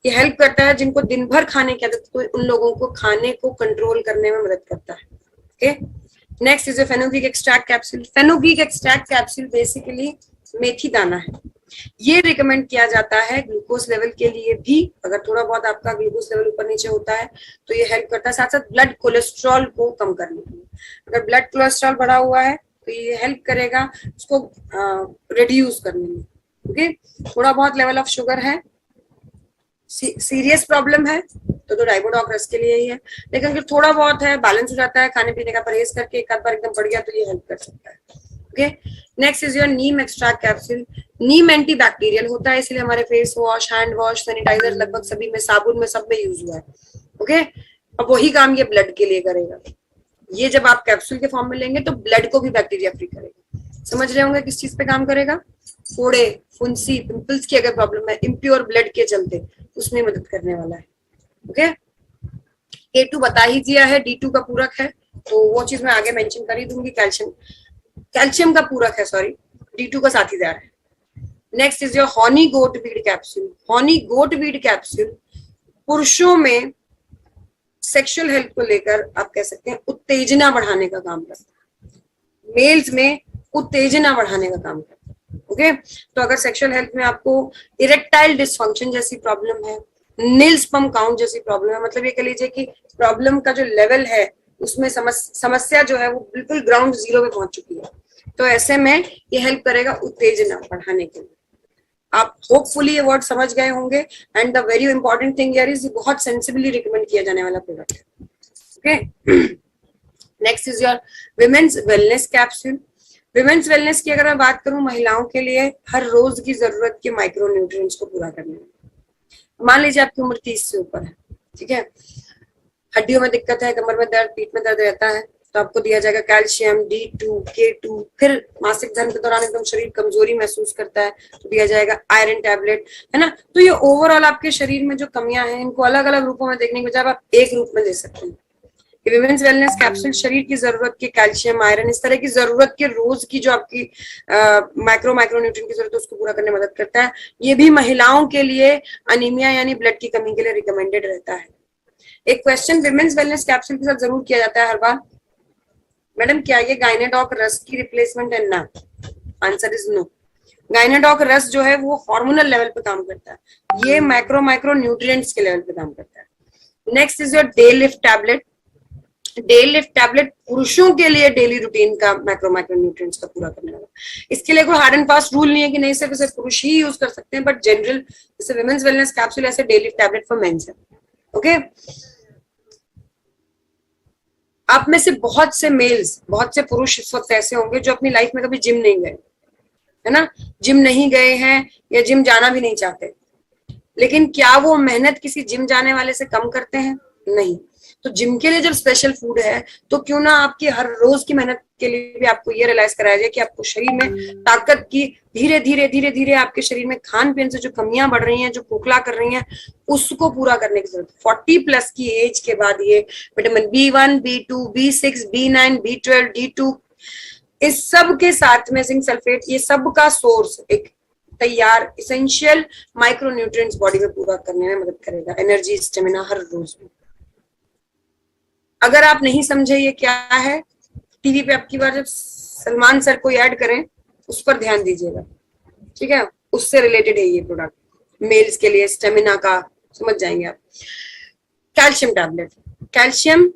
ये हेल्प करता है जिनको दिन भर खाने की आदत, तो उन लोगों को खाने को कंट्रोल करने में मदद करता है। Okay, next is fenugreek extract capsule. Fenugreek extract capsule basically मेथी दाना है। ये रिकमेंड किया जाता है ग्लूकोज लेवल के लिए भी। अगर थोड़ा बहुत आपका ग्लूकोज लेवल ऊपर नीचे होता है तो ये हेल्प करता है, साथ साथ ब्लड कोलेस्ट्रॉल को कम करने के लिए। अगर ब्लड कोलेस्ट्रॉल बढ़ा हुआ है तो ये हेल्प करेगा उसको रिड्यूस करने में। ओके, थोड़ा बहुत लेवल ऑफ शुगर है, सीरियस प्रॉब्लम है तो डाइबोडॉक रस के लिए ही है, लेकिन अगर थोड़ा बहुत है, बैलेंस हो जाता है, खाने पीने का परहेज करके एक आध बार एकदम बढ़ गया तो ये हेल्प कर सकता है। Okay, next is your neem extract capsule. Neem antibacterial होता है, इसलिए हमारे face wash, hand wash, sanitiser लगभग सभी में, साबुन में, सब में यूज हुआ है। ओके, अब वही काम ये ब्लड के लिए करेगा। ये जब आप कैप्सूल के फॉर्म में लेंगे तो ब्लड को भी बैक्टीरिया फ्री करेगा। समझ रहे होंगे किस चीज पे काम करेगा? फोड़े, फुंसी, पिंपल्स की अगर प्रॉब्लम है इम्प्योर ब्लड के चलते, उसमें मदद करने वाला है। ओके, K2 बता ही दिया है, D2 का पूरक है, तो वो चीज मैं आगे मेंशन कर ही दूंगी। कैल्शियम का पूरक है, सॉरी, D2 का साथीदार है। Next is your horny goat weed capsule. Horny goat weed capsule पुरुषों में सेक्सुअल हेल्थ को लेकर आप कह सकते हैं उत्तेजना बढ़ाने का काम करता है, मेल्स में उत्तेजना बढ़ाने का काम करता है। ओके, तो अगर सेक्सुअल हेल्थ में आपको इरेक्टाइल डिसफंक्शन जैसी प्रॉब्लम है, नील स्पर्म काउंट जैसी प्रॉब्लम है, मतलब ये कह लीजिए कि प्रॉब्लम का जो लेवल है उसमें समस्या जो है वो बिल्कुल ग्राउंड जीरो पे पहुंच चुकी है, तो ऐसे में ये हेल्प करेगा उत्तेजना बढ़ाने के लिए। आप होपफुली ये वर्ड समझ गए होंगे। And the very important thing here is ये बहुत सेंसिबली रिकमेंड किया जाने वाला प्रोडक्ट है। Okay, next is your women's wellness capsule. Women's wellness की अगर मैं बात करूं, महिलाओं के लिए हर रोज की जरूरत के माइक्रो न्यूट्रिएंट्स को पूरा करने में। मान लीजिए आपकी उम्र 30 से ऊपर है, ठीक है, हड्डियों में दिक्कत है, कमर में दर्द, पीठ में दर्द रहता है, तो आपको दिया जाएगा कैल्शियम, D2, K2। फिर मासिक धर्म के दौरान एकदम शरीर कमजोरी महसूस करता है तो दिया जाएगा आयरन टैबलेट, है ना। तो ये ओवरऑल आपके शरीर में जो कमियां हैं इनको अलग अलग रूपों में देखने के बजाय आप एक रूप में ले सकते हैं। विमेन्स वेलनेस कैप्सूल शरीर की जरूरत के कैल्शियम, आयरन, इस तरह की जरूरत के रोज की जो आपकी माइक्रो न्यूट्रिएंट की जरूरत है उसको पूरा करने में मदद करता है। ये भी महिलाओं के लिए अनीमिया यानी ब्लड की कमी के लिए रिकमेंडेड रहता है। एक क्वेश्चन विमेन्स वेलनेस कैप्सूल के साथ जरूर किया जाता है हर बार, मैडम क्या ये गायनेडॉक रस की रिप्लेसमेंट है? ना, आंसर इज नो। गायनेडॉक रस जो है वो हार्मोनल लेवल पे काम करता है, ये माइक्रो न्यूट्रिएंट्स के लेवल पे काम करता है। Next is your day lift tablet. Day lift tablet पुरुषों के लिए डेली रूटीन का माइक्रो न्यूट्रिएंट्स का पूरा करने वाला। इसके लिए कोई हार्ड एंड फास्ट रूल नहीं है कि नहीं सिर्फ इसे पुरुष ही यूज कर सकते हैं, बट जनरल जैसे विमेन्स वेलनेस कैप्सूल ऐसे day lift tablet for men's है। ओके, आप में से बहुत से मेल्स, बहुत से पुरुष इस वक्त ऐसे होंगे जो अपनी लाइफ में कभी जिम नहीं गए, है ना, जिम नहीं गए हैं या जिम जाना भी नहीं चाहते, लेकिन क्या वो मेहनत किसी जिम जाने वाले से कम करते हैं? नहीं। तो जिम के लिए जब स्पेशल फूड है तो क्यों ना आपकी हर रोज की मेहनत के लिए भी आपको ये रियलाइज कराया जाए कि आपको शरीर में ताकत की धीरे धीरे धीरे धीरे आपके शरीर में खान पीन से जो कमियां बढ़ रही हैं, जो खोखला कर रही हैं, उसको पूरा करने की जरूरत है। 40+ की एज के बाद ये vitamin B1, B2, B6, B9, B12, D2, इस सब के साथ में जिंक सल्फेट, ये सब का सोर्स एक तैयार इसेंशियल माइक्रोन्यूट्रिएंट्स बॉडी में पूरा करने में मदद करेगा, एनर्जी स्टेमिना हर रोज में। अगर आप नहीं समझे ये क्या है, टीवी पे आपकी बार जब सलमान सर कोई ऐड करें उस पर ध्यान दीजिएगा, ठीक है, उससे रिलेटेड है ये प्रोडक्ट, मेल्स के लिए स्टेमिना का, समझ जाएंगे आप। कैल्शियम टैबलेट, कैल्शियम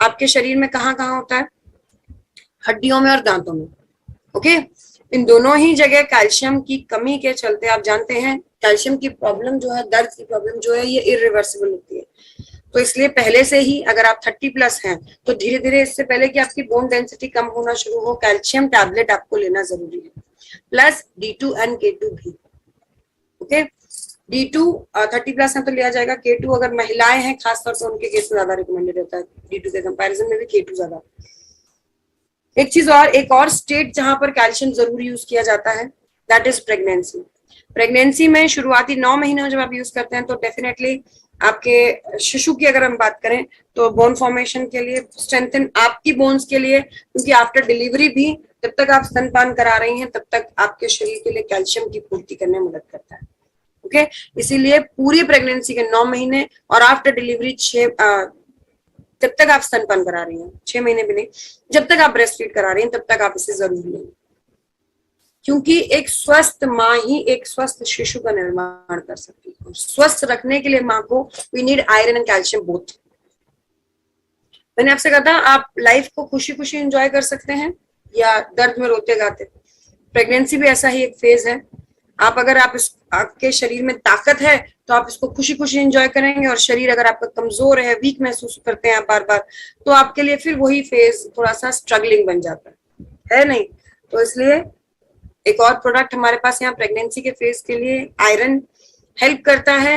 आपके शरीर में कहाँ कहाँ होता है? हड्डियों में और दांतों में, ओके। इन दोनों ही जगह कैल्शियम की कमी के चलते आप जानते हैं कैल्शियम की प्रॉब्लम जो है, दर्द की प्रॉब्लम जो है, ये इरिवर्सिबल होती है। तो इसलिए पहले से ही अगर आप 30+ हैं तो धीरे धीरे, इससे पहले कि आपकी बोन डेंसिटी कम होना शुरू हो, कैल्शियम टैबलेट आपको लेना जरूरी है, प्लस D2 and K2 भी, ओके। D2 30+ है तो लिया जाएगा, K2 अगर महिलाएं हैं खासतौर से उनके केस में ज्यादा रिकमेंडेड रहता है, D2 के कंपैरिजन में भी K2 ज्यादा। एक चीज और, एक और स्टेट जहां पर कैल्शियम जरूर यूज किया जाता है, दैट इज प्रेगनेंसी। प्रेगनेंसी में शुरुआती 9 महीने जब आप यूज करते हैं तो डेफिनेटली आपके शिशु की अगर हम बात करें तो बोन फॉर्मेशन के लिए, स्ट्रेंथन आपकी बोन्स के लिए, क्योंकि आफ्टर डिलीवरी भी जब तक आप स्तनपान करा रही हैं तब तक आपके शरीर के लिए कैल्शियम की पूर्ति करने में मदद करता है, ओके। इसीलिए पूरी प्रेगनेंसी के 9 महीने और आफ्टर डिलीवरी जब तक आप स्तनपान करा रही हैं, 6 महीने भी नहीं, जब तक आप ब्रेस्ट फीड करा रही हैं तब तक आप इसे जरूर लें, क्योंकि एक स्वस्थ माँ ही एक स्वस्थ शिशु का निर्माण कर सकती है। स्वस्थ रखने के लिए माँ को we need iron and calcium both. मैंने आपसे कहा था आप लाइफ को खुशी खुशी एंजॉय कर सकते हैं या दर्द में रोते गाते। प्रेगनेंसी भी ऐसा ही एक फेज है। अगर आपके शरीर में ताकत है तो आप इसको खुशी खुशी एंजॉय करेंगे, और शरीर अगर आपका कमजोर है, वीक महसूस करते हैं आप बार बार, तो आपके लिए फिर वही फेज थोड़ा सा स्ट्रगलिंग बन जाता है नहीं। तो इसलिए एक और प्रोडक्ट हमारे पास यहाँ प्रेगनेंसी के फेज के लिए, आयरन हेल्प करता है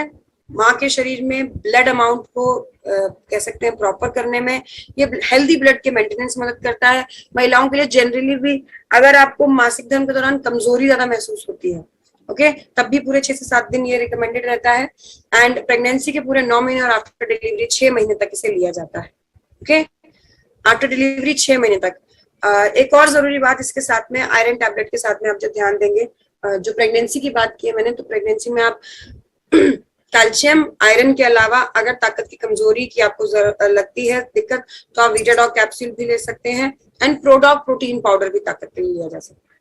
माँ के शरीर में ब्लड अमाउंट को कह सकते हैं प्रॉपर करने में, ये हेल्दी ब्लड के मेंटेनेंस मदद करता है। महिलाओं के लिए जनरली भी अगर आपको मासिक धर्म के दौरान कमजोरी ज्यादा महसूस होती है, ओके, तब भी पूरे 6 से 7 दिन ये रिकमेंडेड रहता है। एंड प्रेगनेंसी के पूरे 9 महीने और आफ्टर डिलीवरी 6 महीने तक इसे लिया जाता है, ओके, आफ्टर डिलीवरी 6 महीने तक। एक और जरूरी बात इसके साथ में, आयरन टैबलेट के साथ में आप जो ध्यान देंगे, जो प्रेगनेंसी की बात की है मैंने, तो प्रेगनेंसी में आप कैल्शियम आयरन के अलावा अगर ताकत की कमजोरी की आपको लगती है दिक्कत, तो आप वीटाडॉग कैप्सूल भी ले सकते हैं, एंड प्रोडॉग प्रोटीन पाउडर भी ताकत के लिए लिया जा सकता है।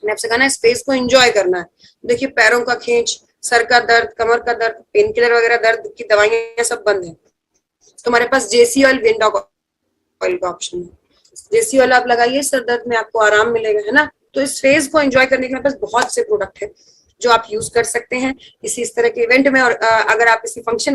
मैंने आपसे कहा ना स्पेस को एंजॉय करना है। देखिए पैरों का खींच, सर का दर्द, कमर का दर्द, पेन किलर वगैरह दर्द की दवाइयां सब बंद है, तो हमारे पास JC ऑयल, विंडॉग ऑयल का ऑप्शन है। JC ऑयल आप लगाइए, सर दर्द में आपको आराम मिलेगा, है ना। तो इस फेज को एंजॉय करने के लिए पास बहुत से प्रोडक्ट है जो आप यूज कर सकते हैं इस तरह के इवेंट में। और अगर आप इसी फंक्शन